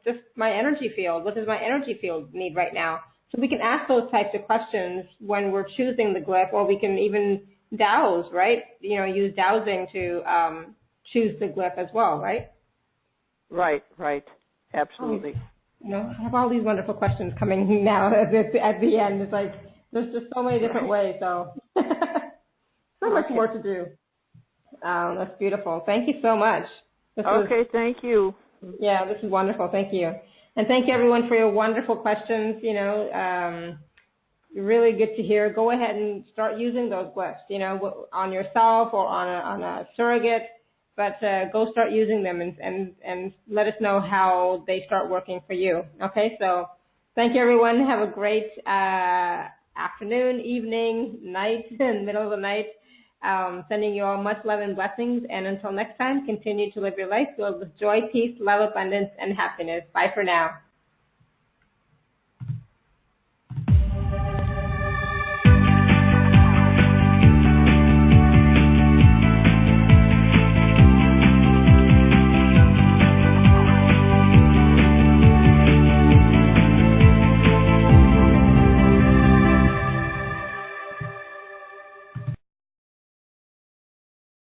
just my energy field. What does my energy field need right now? So we can ask those types of questions when we're choosing the glyph, or we can even dowse, right? Use dowsing to choose the glyph as well, right? Right. Absolutely. I have all these wonderful questions coming now at the end. It's like there's just so many different ways, so so much more to do. That's beautiful. Thank you so much. Thank you. Yeah, this is wonderful. Thank you. And thank you, everyone, for your wonderful questions. Really good to hear. Go ahead and start using those glyphs, on yourself or on a surrogate. but go start using them and let us know how they start working for you. Okay, so thank you, everyone. Have a great afternoon, evening, night, and middle of the night. Sending you all much love and blessings. And until next time, continue to live your life filled with joy, peace, love, abundance, and happiness. Bye for now.